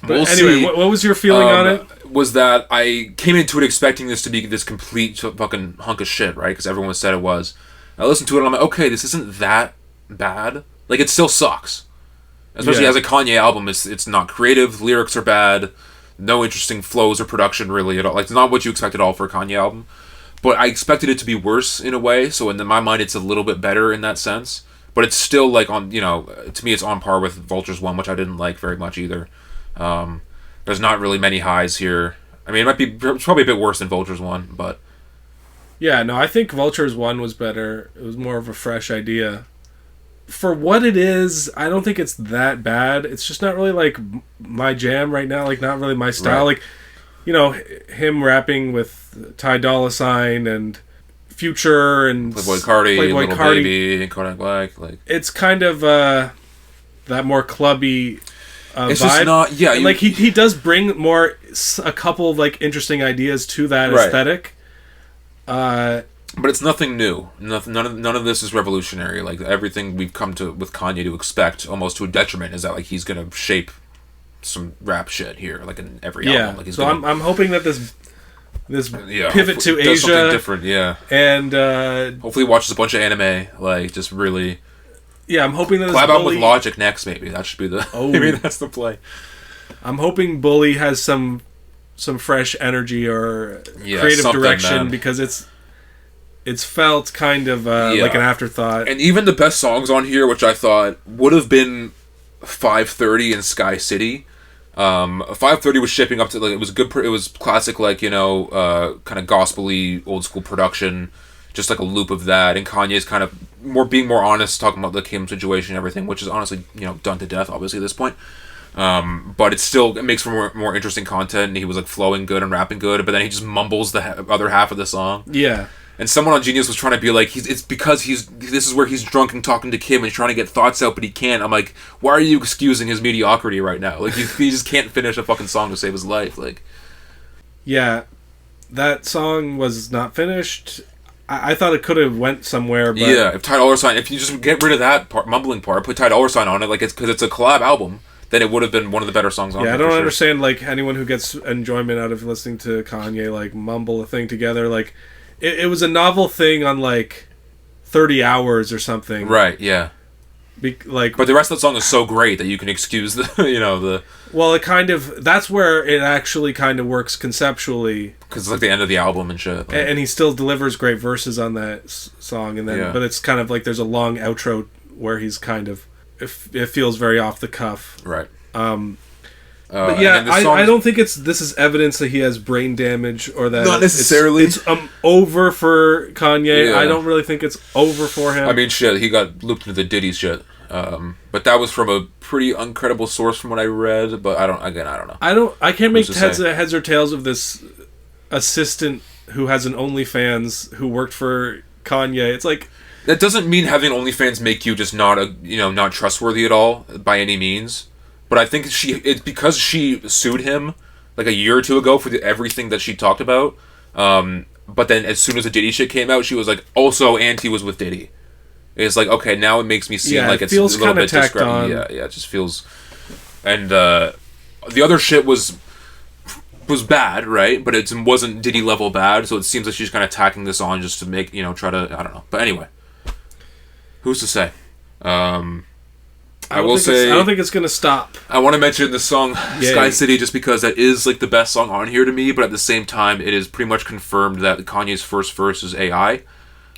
But anyway, what was your feeling on it? Was that I came into it expecting this to be this complete fucking hunk of shit, right? Because everyone said it was. I listened to it and I'm like, okay, this isn't that bad. Like, it still sucks. Especially as a Kanye album, it's not creative, lyrics are bad, no interesting flows or production really at all. Like, it's not what you expect at all for a Kanye album. But I expected it to be worse in a way, so in my mind it's a little bit better in that sense. But it's still, like, to me it's on par with Vultures 1, which I didn't like very much either. There's not really many highs here. I mean, it's probably a bit worse than Vultures 1, but... Yeah, no, I think Vultures 1 was better. It was more of a fresh idea. For what it is, I don't think it's that bad. It's just not really, like, my jam right now. Like, not really my style. Right. Like, him rapping with Ty Dolla $ign and Future and... Playboy Cardi, Little Baby, and Kodak Black. Like, it's kind of that more clubby... it's vibe. just not, yeah. Like he does bring a couple of like interesting ideas to that aesthetic. But it's nothing new. None of this is revolutionary. Like everything we've come to with Kanye to expect, almost to a detriment, is that like he's gonna shape some rap shit here, like in every album. Like, so I'm hoping that this pivot to Asia, something different, and hopefully watches a bunch of anime, like just really. Yeah, I'm hoping that collab out with Logic next. Maybe that should be the. Maybe that's the play. I'm hoping Bully has some fresh energy or creative direction, because it's felt kind of like an afterthought. And even the best songs on here, which I thought would have been 530 and Sky City. 530 was shaping up to like it was good. It was classic, like kind of gospel-y, old school production. Just like a loop of that, and Kanye's kind of being more honest, talking about the Kim situation and everything, which is honestly, done to death, obviously, at this point. But it makes for more interesting content, and he was like flowing good and rapping good, but then he just mumbles the other half of the song. Yeah. And someone on Genius was trying to be like, it's because this is where he's drunk and talking to Kim and he's trying to get thoughts out, but he can't. I'm like, why are you excusing his mediocrity right now? Like, he just can't finish a fucking song to save his life. Like, yeah, that song was not finished. I thought it could have went somewhere, but... Yeah, if you just get rid of that mumbling part, put Ty Dolla $ign on it, like, because it's a collab album, then it would have been one of the better songs on there. Yeah, I don't understand, like, anyone who gets enjoyment out of listening to Kanye, like, mumble a thing together. Like, it was a novel thing on, like, 30 Hours or something. Right, yeah. But the rest of the song is so great that you can excuse the. Well, it kind of... That's where it actually kind of works conceptually. Because it's like the end of the album and shit. Like. And he still delivers great verses on that song. And then, But it's kind of like there's a long outro where he's kind of... It feels very off the cuff. Right. But yeah, I don't think this is evidence that he has brain damage or that... Not necessarily. It's over for Kanye. Yeah. I don't really think it's over for him. I mean, shit, he got looped into the Diddy shit. But that was from a pretty uncredible source from what I read, but I don't know. I can't make heads or tails of this assistant who has an OnlyFans who worked for Kanye. It's like... That doesn't mean having OnlyFans make you just not trustworthy at all by any means. But I think it's because she sued him like a year or two ago for everything that she talked about. But then as soon as the Diddy shit came out, she was like, also, and he was with Diddy. It's like, okay, now it makes me seem like it's a little bit discredited. Yeah, it just feels... And the other shit was bad, right? But it wasn't Diddy level bad, so it seems like she's kind of tacking this on just to make, try to... I don't know. But anyway. Who's to say? I don't think it's going to stop. I want to mention the song Sky City just because that is like the best song on here to me, but at the same time, it is pretty much confirmed that Kanye's first verse is AI,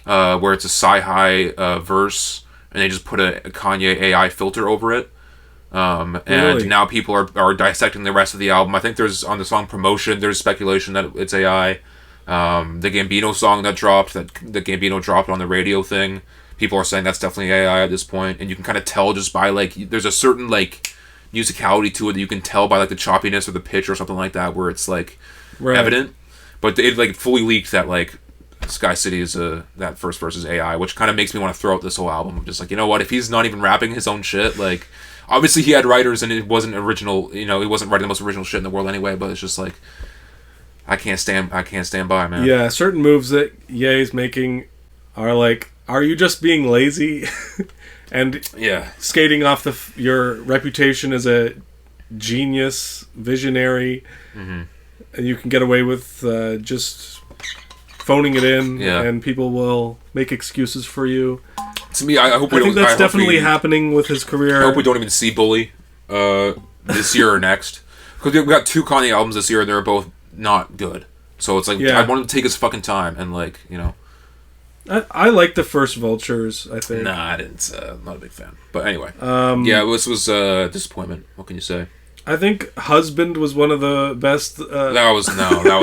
where it's a sci-hi verse, and they just put a Kanye AI filter over it. And now people are dissecting the rest of the album. I think there's, on the song Promotion, there's speculation that it's AI. The Gambino song that the Gambino dropped on the radio thing, people are saying that's definitely AI at this point, and you can kind of tell just by, like, there's a certain, like, musicality to it that you can tell by, like, the choppiness or the pitch or something like that, where it's, like, evident. But it, like, fully leaked that, like, Sky City is that first verse is AI, which kind of makes me want to throw out this whole album. I'm just like, you know what, if he's not even rapping his own shit, like, obviously he had writers and it wasn't original, he wasn't writing the most original shit in the world anyway, but it's just like, I can't stand by, man. Yeah, certain moves that Ye's making are like, are you just being lazy and skating off your reputation as a genius, visionary, and you can get away with just phoning it in, and people will make excuses for you. To me, I think that's definitely happening with his career. I hope we don't even see Bully this year or next, because we got 2 Kanye albums this year and they're both not good. So it's like, I want him to take his fucking time and, like, I like the first Vultures, I think. Nah, I didn't. I'm not a big fan. But anyway. This was a disappointment. What can you say? I think Husband was one of the best... that was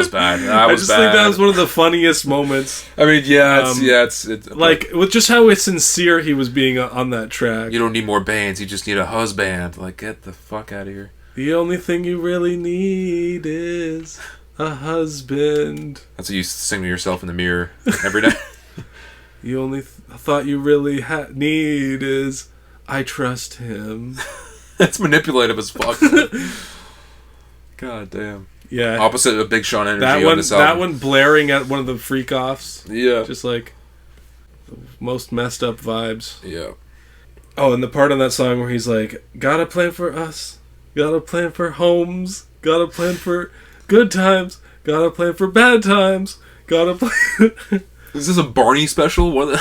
bad. I just think that was one of the funniest moments. I mean, it's like, with just how sincere he was being on that track. You don't need more bands, you just need a husband. Like, get the fuck out of here. The only thing you really need is a husband. That's what you sing to yourself in the mirror every day. The only thought you really need is, I trust him. That's manipulative as fuck. God damn. Yeah. Opposite of Big Sean energy on this album. That one blaring at one of the freak-offs. Yeah. Just like, the most messed up vibes. Yeah. Oh, and the part on that song where he's like, gotta plan for us, gotta plan for homes, gotta plan for good times, gotta plan for bad times, gotta plan... Is this a Barney special? What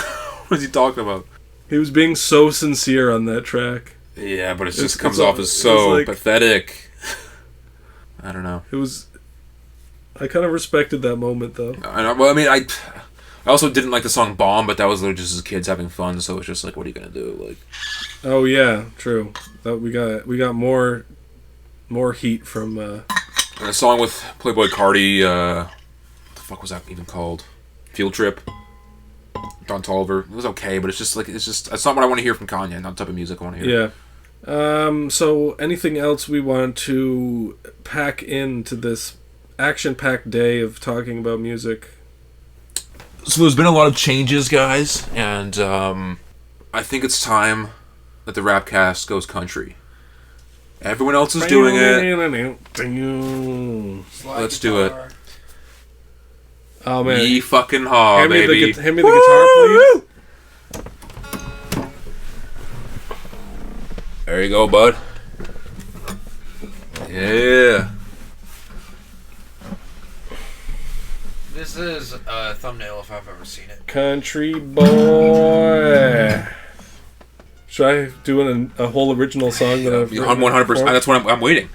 is he talking about? He was being so sincere on that track. Yeah, but it just comes off as so like, pathetic. I don't know. It was... I kind of respected that moment, though. I also didn't like the song Bomb, but that was literally just his kids having fun, so it's just like, what are you gonna do? Like, oh yeah, true. We got more heat from... And a song with Playboy Cardi, what the fuck was that even called? Field Trip. Don Toliver. It was okay, but it's not what I want to hear from Kanye, not the type of music I want to hear. Yeah. So anything else we want to pack into this action-packed day of talking about music? So there's been a lot of changes, guys, and I think it's time that the Rapcast goes country. Everyone else is doing it. Let's do it. Oh man! Yeehaw, baby! Hand me the guitar, please. There you go, bud. Yeah. This is a thumbnail if I've ever seen it. Country boy. Should I do a whole original song that I've 100%. That's what I'm waiting.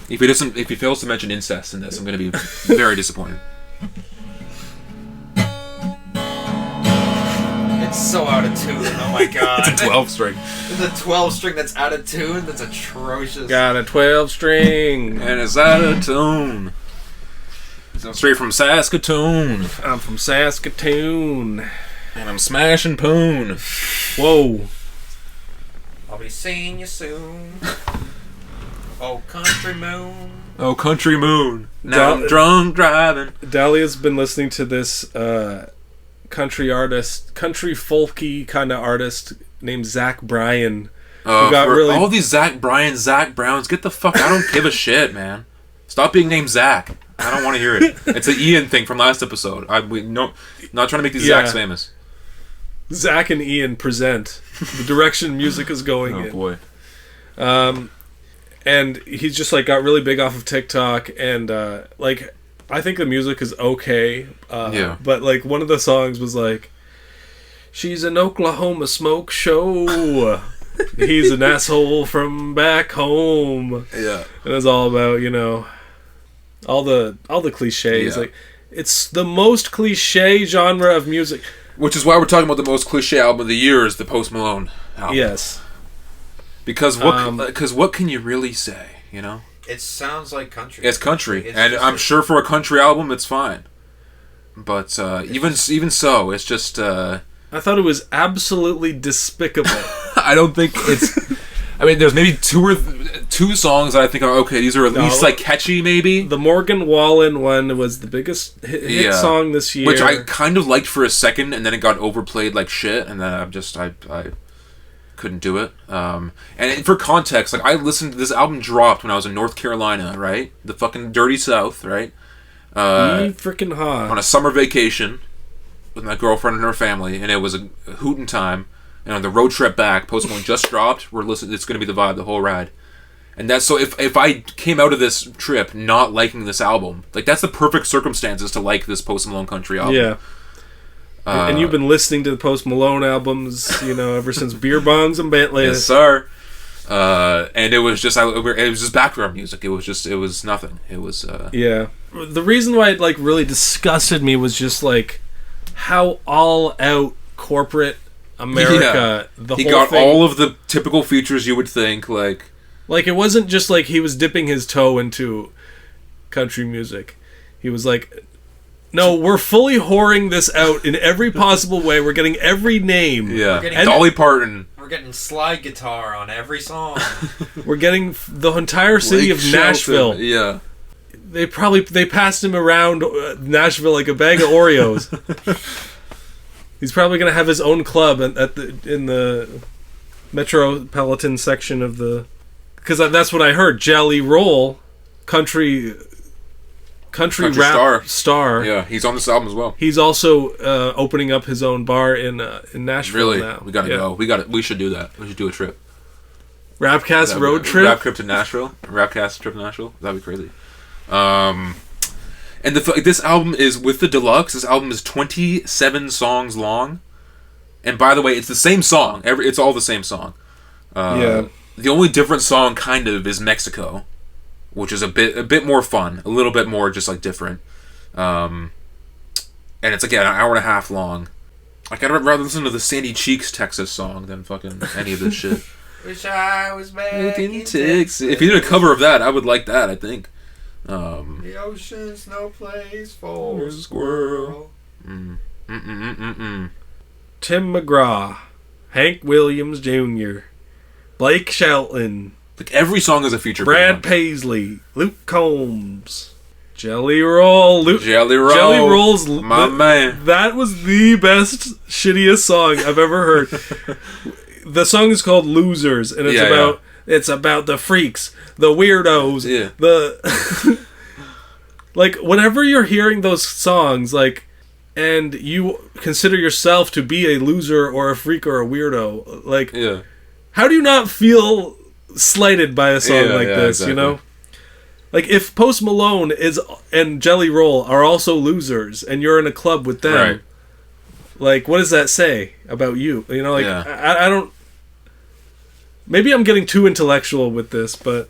If he fails to mention incest in this, I'm going to be very disappointed. It's so out of tune. Oh my god. It's a 12 string. It's a 12 string that's out of tune. That's atrocious. Got a 12 string. And it's out of tune. I'm straight from Saskatoon. I'm from Saskatoon. And I'm smashing poon. Whoa. I'll be seeing you soon. Oh, country moon. Oh, country moon. Now I'm drunk driving. Dahlia's been listening to this country folky kind of artist named Zach Bryan. All these Zach Browns, get the fuck. I don't give a shit, man. Stop being named Zach. I don't want to hear it. It's an Ian thing from last episode. Not trying to make these Zachs famous. Zach and Ian present the direction music is going in. Oh boy. And he's just like got really big off of TikTok, and like I think the music is okay. But like one of the songs was like, "She's an Oklahoma smoke show." He's an asshole from back home. Yeah. And it's all about, all the cliches. Like, it's the most cliche genre of music. Which is why we're talking about the most cliche album of the year is the Post Malone album. Yes. Because what can you really say, It sounds like country. It's country. I'm sure for a country album it's fine. But even so, it's just I thought it was absolutely despicable. I don't think it's I mean, there's maybe two songs that I think are okay. These are at least like catchy, maybe. The Morgan Wallen one was the biggest hit song this year, which I kind of liked for a second, and then it got overplayed like shit, and then I couldn't do it. And for context, like I listened to this album dropped when I was in North Carolina, right? The fucking dirty South, right? Freaking hot on a summer vacation with my girlfriend and her family, and it was a hootin' time. And on the road trip back, Post Malone just dropped. We're listening. It's going to be the vibe the whole ride. And that's so. If I came out of this trip not liking this album, like that's the perfect circumstances to like this Post Malone country album. Yeah. And you've been listening to the Post Malone albums, ever since Beer Bongs and Bentleys. Yes, sir. And it was just background music. It was nothing. It was. Yeah. The reason why it really disgusted me was just how all out corporate America. Yeah. He got all of the typical features you would think like it wasn't just he was dipping his toe into country music. He was like, no, we're fully whoring this out in every possible way. We're getting every name. Yeah, Dolly Parton. We're getting slide guitar on every song. We're getting the entire city of Nashville. Yeah. They passed him around Nashville like a bag of Oreos. He's probably going to have his own club in the metropolitan section of the... Because that's what I heard. Jelly Roll, country rap star. Yeah, he's on this album as well. He's also opening up his own bar in Nashville now. We got to go. We should do that. We should do a trip. Rapcast road trip? Rap trip to Nashville. Rapcast trip to Nashville. That'd be crazy. And this album is, with the deluxe, this album is 27 songs long. And by the way, it's the same song. It's all the same song. The only different song, kind of, is Mexico, which is a bit more fun. A little bit more just, different. And it's, again, an hour and a half long. I'd rather listen to the Sandy Cheeks Texas song than fucking any of this shit. Wish I was back in Texas. If you did a cover of that, I would like that, I think. The ocean's no place for a squirrel. Tim McGraw, Hank Williams Jr., Blake Shelton. Like every song is a feature. Brad Paisley, Luke Combs, Jelly Roll, Jelly Roll's my man. That was the best, shittiest song I've ever heard. The song is called "Losers," and it's about the freaks, the weirdos, the like. Whenever you're hearing those songs, like, and you consider yourself to be a loser or a freak or a weirdo, like, how do you not feel slighted by a song like this? Exactly. You know, like if Post Malone and Jelly Roll are also losers, and you're in a club with them. Right. Like, what does that say about you? You know, like, I don't... Maybe I'm getting too intellectual with this, but...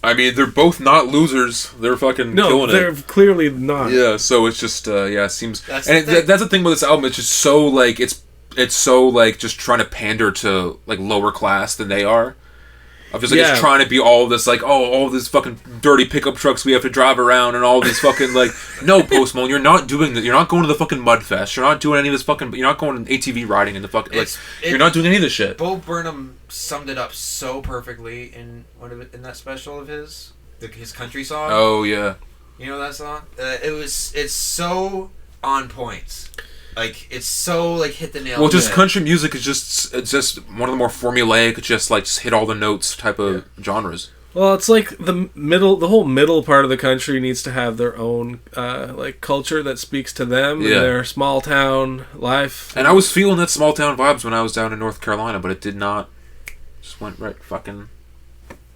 I mean, they're both not losers. They're fucking killing it. No, they're clearly not. Yeah, so it's just, it seems... That's the thing with this album. It's just so, like, it's so, like, just trying to pander to, like, lower class than they are. Of just, like, it's trying to be all this, like, all this fucking dirty pickup trucks we have to drive around and all these fucking, like... No, Post Malone, you're not doing that. You're not going to the fucking Mudfest. You're not doing any of this fucking... You're not going ATV riding in the fucking... Like, you're not doing any of this shit. Bo Burnham summed it up so perfectly in that special of his country song. Oh, yeah. You know that song? It's so on point. Like, it's so, like, hit the nail. Well, just country music is just one of the more formulaic, just hit all the notes type of genres. Well, it's like the whole middle part of the country needs to have their own, like, culture that speaks to them and their small town life. And I was feeling that small town vibes when I was down in North Carolina, but it did not. Just went right fucking...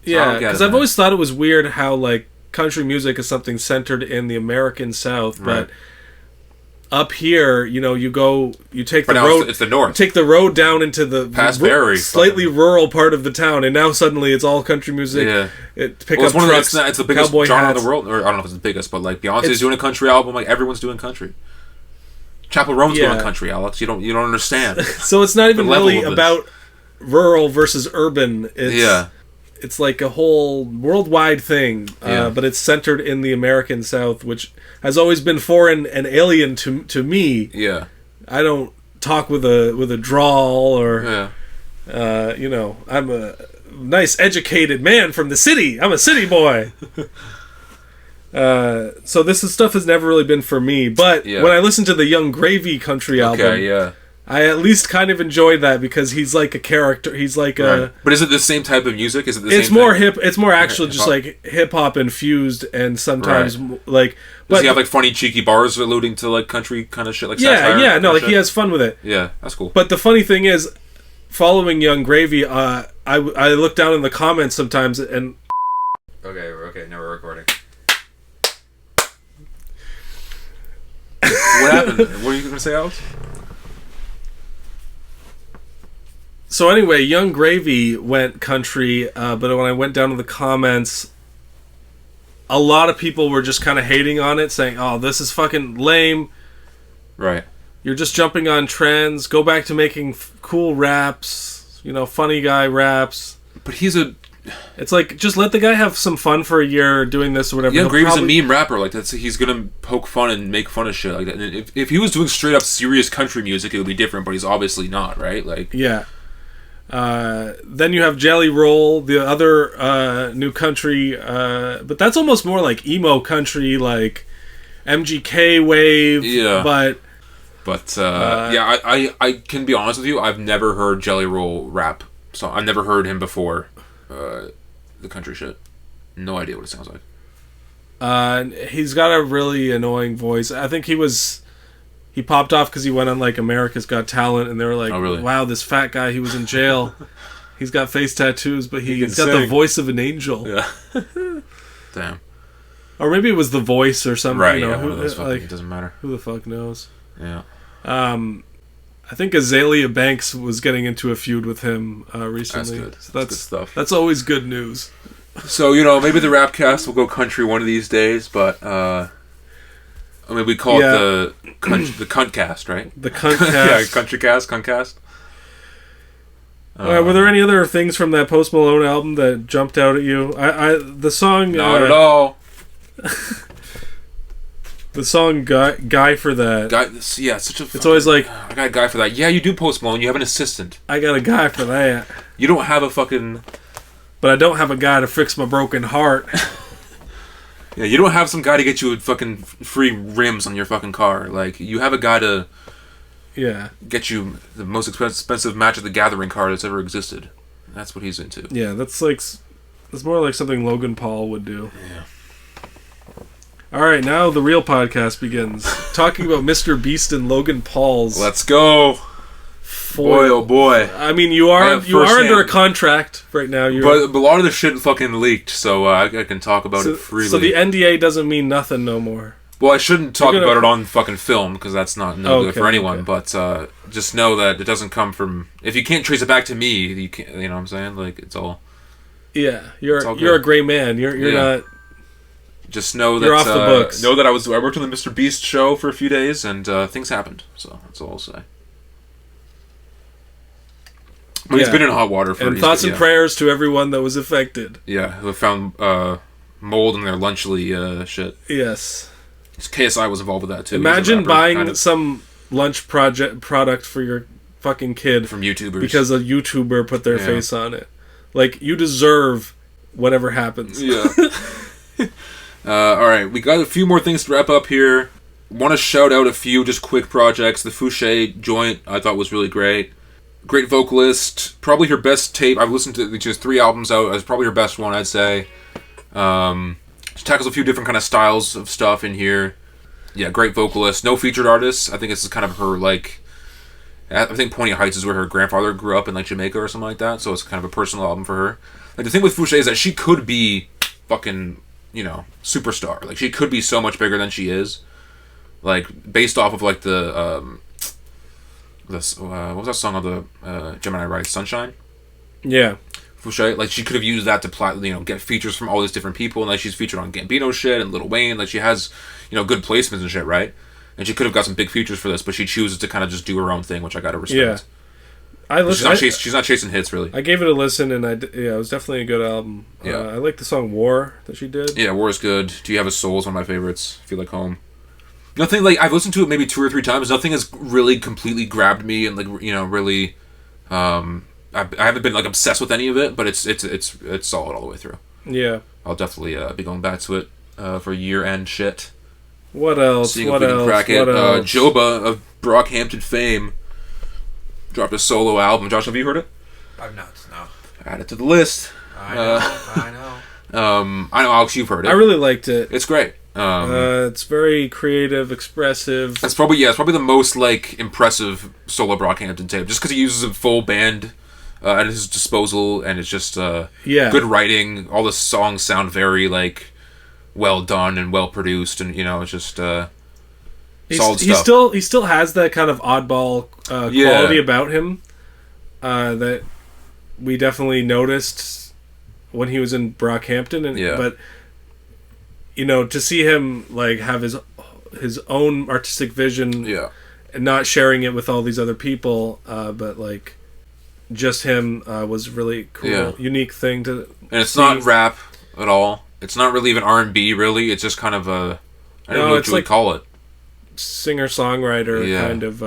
Yeah, because I've always thought it was weird how, like, country music is something centered in the American South, but... Up here, you know, you take the road. It's the north. Take the road down into the slightly rural part of the town, and now suddenly it's all country music. Yeah, it's the biggest genre in the world, or I don't know if it's the biggest, but like Beyonce's doing a country album, like everyone's doing country. Chappell Roan's doing country, Alex. You don't understand. So it's not even really about rural versus urban. It's like a whole worldwide thing, but it's centered in the American South, which has always been foreign and alien to me. Yeah, I don't talk with a drawl or, you know, I'm a nice educated man from the city. I'm a city boy. So this stuff has never really been for me. But when I listen to the Young Gravy country album, I at least kind of enjoyed that because he's like a character. He's like a... But is it the same type of music? Is it the same It's more hip. It's more actually just like hip-hop infused and sometimes like... Does he have like funny cheeky bars alluding to like country kind of shit? Like satire like he has fun with it. Yeah, that's cool. But the funny thing is, following Young Gravy, I look down in the comments sometimes and... Okay, now we're recording. What happened? What are you going to say, Alex? So anyway, Young Gravy went country, but when I went down to the comments, a lot of people were just kind of hating on it, saying, "Oh, this is fucking lame. Right. You're just jumping on trends. Go back to making cool raps, you know, funny guy raps." But it's like, just let the guy have some fun for a year doing this or whatever. Young Gravy's a meme rapper. Like, he's gonna poke fun and make fun of shit like that. And if he was doing straight up serious country music, it would be different. But he's obviously not, right? Like, yeah. Then you have Jelly Roll, the other new country, but that's almost more like emo country, like MGK wave. Yeah. But I can be honest with you. I've never heard Jelly Roll rap, so I've never heard him before. The country shit. No idea what it sounds like. He's got a really annoying voice. I think he popped off because he went on like America's Got Talent, and they were like, "Oh, really? Wow, this fat guy, he was in jail. He's got face tattoos, but he's got the voice of an angel." Yeah. Damn. Or maybe it was The Voice or something. Right. You know, it doesn't matter. Who the fuck knows? Yeah. I think Azalea Banks was getting into a feud with him recently. That's good. So that's good stuff. That's always good news. So, you know, maybe the Rapcast will go country one of these days, but I mean, we call it the Cuntcast, right? The Cuntcast. Yeah, Countrycast, Cuntcast. Were there any other things from that Post Malone album that jumped out at you? The song... Not at all. The song Guy for That. Yeah, such a... It's always like... I got a guy for that. Yeah, you do, Post Malone. You have an assistant. I got a guy for that. You don't have a fucking... But I don't have a guy to fix my broken heart. Yeah, you don't have some guy to get you fucking free rims on your fucking car. Like, you have a guy to... Yeah. Get you the most expensive Magic the Gathering card that's ever existed. That's what he's into. Yeah, that's more like something Logan Paul would do. Yeah. All right, now the real podcast begins. Talking about Mr. Beast and Logan Paul's. Let's go. Boy, oh boy. I mean, you are under a contract right now. But a lot of the shit fucking leaked, so I can talk about it freely. So the NDA doesn't mean nothing no more. Well, I shouldn't talk about it on fucking film, because that's not good for anyone, but just know that it doesn't come from... If you can't trace it back to me, you can't, you know what I'm saying? Like, it's all... Yeah, you're a gray man. You're not... Just know that... You're off the books. Know that I worked on the Mr. Beast show for a few days, and things happened, so that's all I'll say. But he's been in hot water for... And thoughts and prayers to everyone that was affected. Yeah, who found mold in their lunchly shit. Yes. KSI was involved with that too. Imagine buying some lunch product for your fucking kid from YouTubers because a YouTuber put their face on it. Like, you deserve whatever happens. Yeah. All right, we got a few more things to wrap up here. Want to shout out a few just quick projects. The Fouché joint I thought was really great. Great vocalist. Probably her best tape. I've listened to just 3 albums out. It's probably her best one, I'd say. She tackles a few different kind of styles of stuff in here. Yeah, great vocalist. No featured artists. I think this is kind of her, like... I think Pony Heights is where her grandfather grew up in, like, Jamaica or something like that, so it's kind of a personal album for her. Like, the thing with Fouché is that she could be fucking, you know, superstar. Like, she could be so much bigger than she is. Like, based off of, like, the, what was that song on the Gemini Rise? Sunshine? Yeah. Fouché, like, she could have used that to get features from all these different people, and like she's featured on Gambino shit and Lil Wayne, like she has, you know, good placements and shit, right? And she could have got some big features for this, but she chooses to kind of just do her own thing, which I gotta respect. Yeah, she's not chasing hits really. I gave it a listen, and it was definitely a good album. Yeah, I like the song "War" that she did. Yeah, "War" is good. "Do You Have a Soul" is one of my favorites. "Feel Like Home." Nothing like I've listened to it maybe 2 or 3 times. Nothing has really completely grabbed me and like you know really. I haven't been like obsessed with any of it, but it's solid all the way through. Yeah, I'll definitely be going back to it for year-end shit. What else? Seeing if we can crack it. Joba of Brockhampton fame dropped a solo album. Josh, have you heard it? I've not. No. Add it to the list. I know. I know, Alex, you've heard it. I really liked it. It's great. It's very creative, expressive. It's probably the most like impressive solo Brockhampton tape, just because he uses a full band at his disposal, and it's just good writing. All the songs sound very like well done and well produced, and you know it's just solid stuff. He still has that kind of oddball quality about him that we definitely noticed when he was in Brockhampton, but you know, to see him like have his own artistic vision, and not sharing it with all these other people, but like just him was really cool, unique thing to. And it's not rap at all. It's not really even R&B. Really, it's just kind of I don't know what you would call it. Singer-songwriter kind of,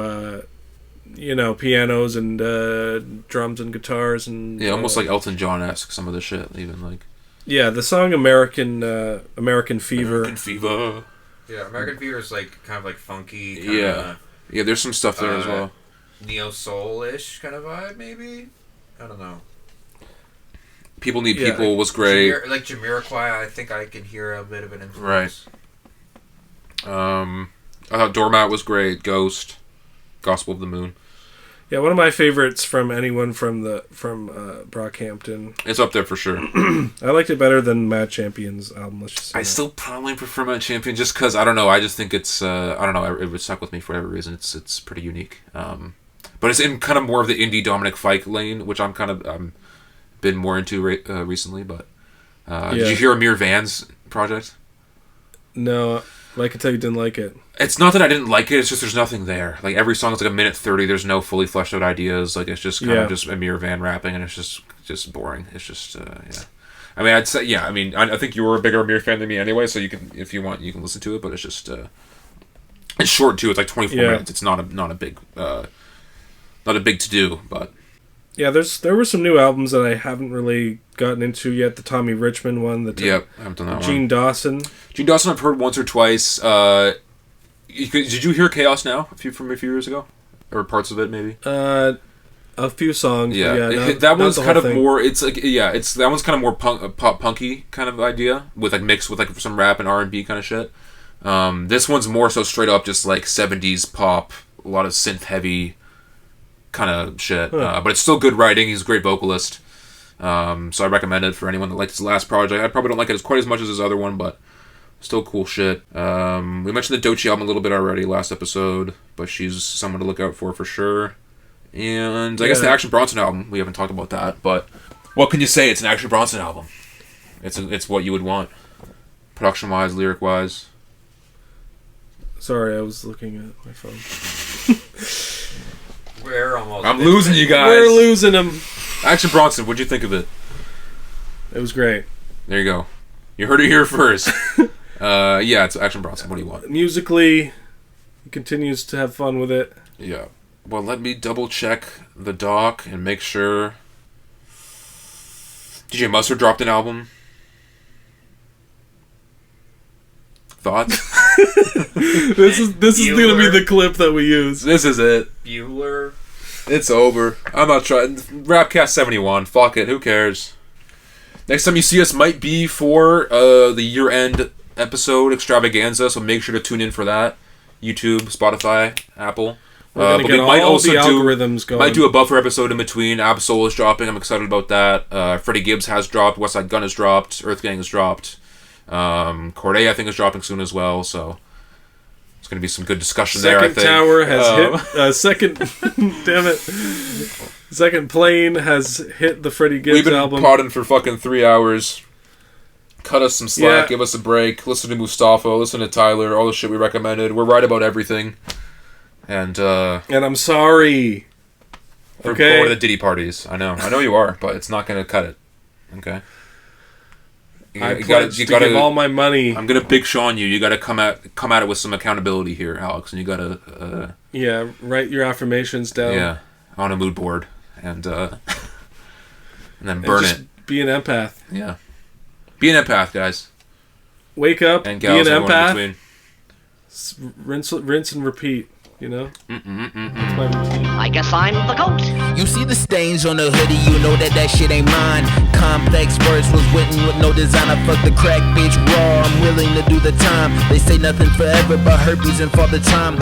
you know, pianos and drums and guitars and almost like Elton John-esque. Some of the shit, even like. Yeah, the song American Fever. American Fever. Yeah, American Fever is like kind of like funky. Yeah, there's some stuff there as well. Neo soul-ish kind of vibe, maybe. I don't know. People Need People was great. Like Jamiroquai, I think I can hear a bit of an influence. Right. I thought Doormat was great. Ghost, Gospel of the Moon. Yeah, one of my favorites from anyone from Brockhampton. It's up there for sure. I liked it better than Mad Champion's album. Let's just say I still probably prefer Mad Champion just because I don't know. I just think it's I don't know. It would stuck with me for whatever reason. It's pretty unique. But it's in kind of more of the indie Dominic Fike lane, which I'm kind of been more into recently. But did you hear Amir Van's project? No, I can tell you didn't like it. It's not that I didn't like it. It's just there's nothing there. Like every song is like a minute 30. There's no fully fleshed out ideas. Like it's just kind of just Amir Van rapping, and it's just boring. It's just I mean, I'd say I mean, I think you were a bigger Amir fan than me anyway. So you can, if you want, you can listen to it. But it's just it's short too. It's like 24 minutes. It's not a big to do. But Yeah, there were some new albums that I haven't really gotten into yet. The Tommy Richmond one. Yep, I haven't done that one. Gene Dawson. Gene Dawson I've heard once or twice. Did you hear Chaos Now from a few years ago? Or parts of it, maybe? A few songs. Yeah, that one's kind of more. It's like that one's kind of more pop punky kind of idea with like mixed with like some rap and R&B kind of shit. This one's more so straight up just like 70s pop, a lot of synth heavy kind of shit. But it's still good writing. He's a great vocalist. So I recommend it for anyone that liked his last project. I probably don't like it quite as much as his other one, but still cool shit. We mentioned the Doechii album a little bit already last episode, but she's someone to look out for sure. And I guess the Action Bronson album, we haven't talked about that, but what can you say? It's an Action Bronson album. It's what you would want. Production-wise, lyric-wise. Sorry, I was looking at my phone. I'm losing you guys. We're losing them. Action Bronson, what'd you think of it? It was great. There you go. You heard it here first. It's Action Bronson. What do you want? Musically, he continues to have fun with it. Yeah. Well, let me double check the doc and make sure. DJ Mustard dropped an album. Thoughts? This is gonna be the clip that we use. This is it. Bueller. It's over. I'm not trying. Rapcast 71. Fuck it. Who cares? Next time you see us might be for the year-end episode extravaganza, so make sure to tune in for that. YouTube, Spotify, Apple. We're gonna get all the algorithms going. Might do a buffer episode in between. Absol is dropping. I'm excited about that. Freddie Gibbs has dropped. Westside Gun has dropped. Earth Gang has dropped. Corday, I think, is dropping soon as well. So it's going to be some good discussion there, I think. Second Tower has hit... damn it. Second Plane has hit the Freddie Gibbs album. We've been podding for fucking 3 hours. Cut us some slack. Give us a break. Listen to Mustafa. Listen to Tyler. All the shit we recommended. We're right about everything. And I'm sorry. For going to the Diddy parties. I know you are, but it's not going to cut it. Okay? You gotta give all my money. I'm gonna Big Sean you. You gotta come at it with some accountability here, Alex, and you gotta write your affirmations down. On a mood board and then burn it. Be an empath. Yeah, be an empath, guys. Wake up. And gals, be an empath. Rinse and repeat. You know? That's my routine. I guess I'm the goat. You see the stains on the hoodie, you know that shit ain't mine. Complex words was written with no design. I fuck the crack bitch raw, I'm willing to do the time. They say nothing forever but herpes and for the time.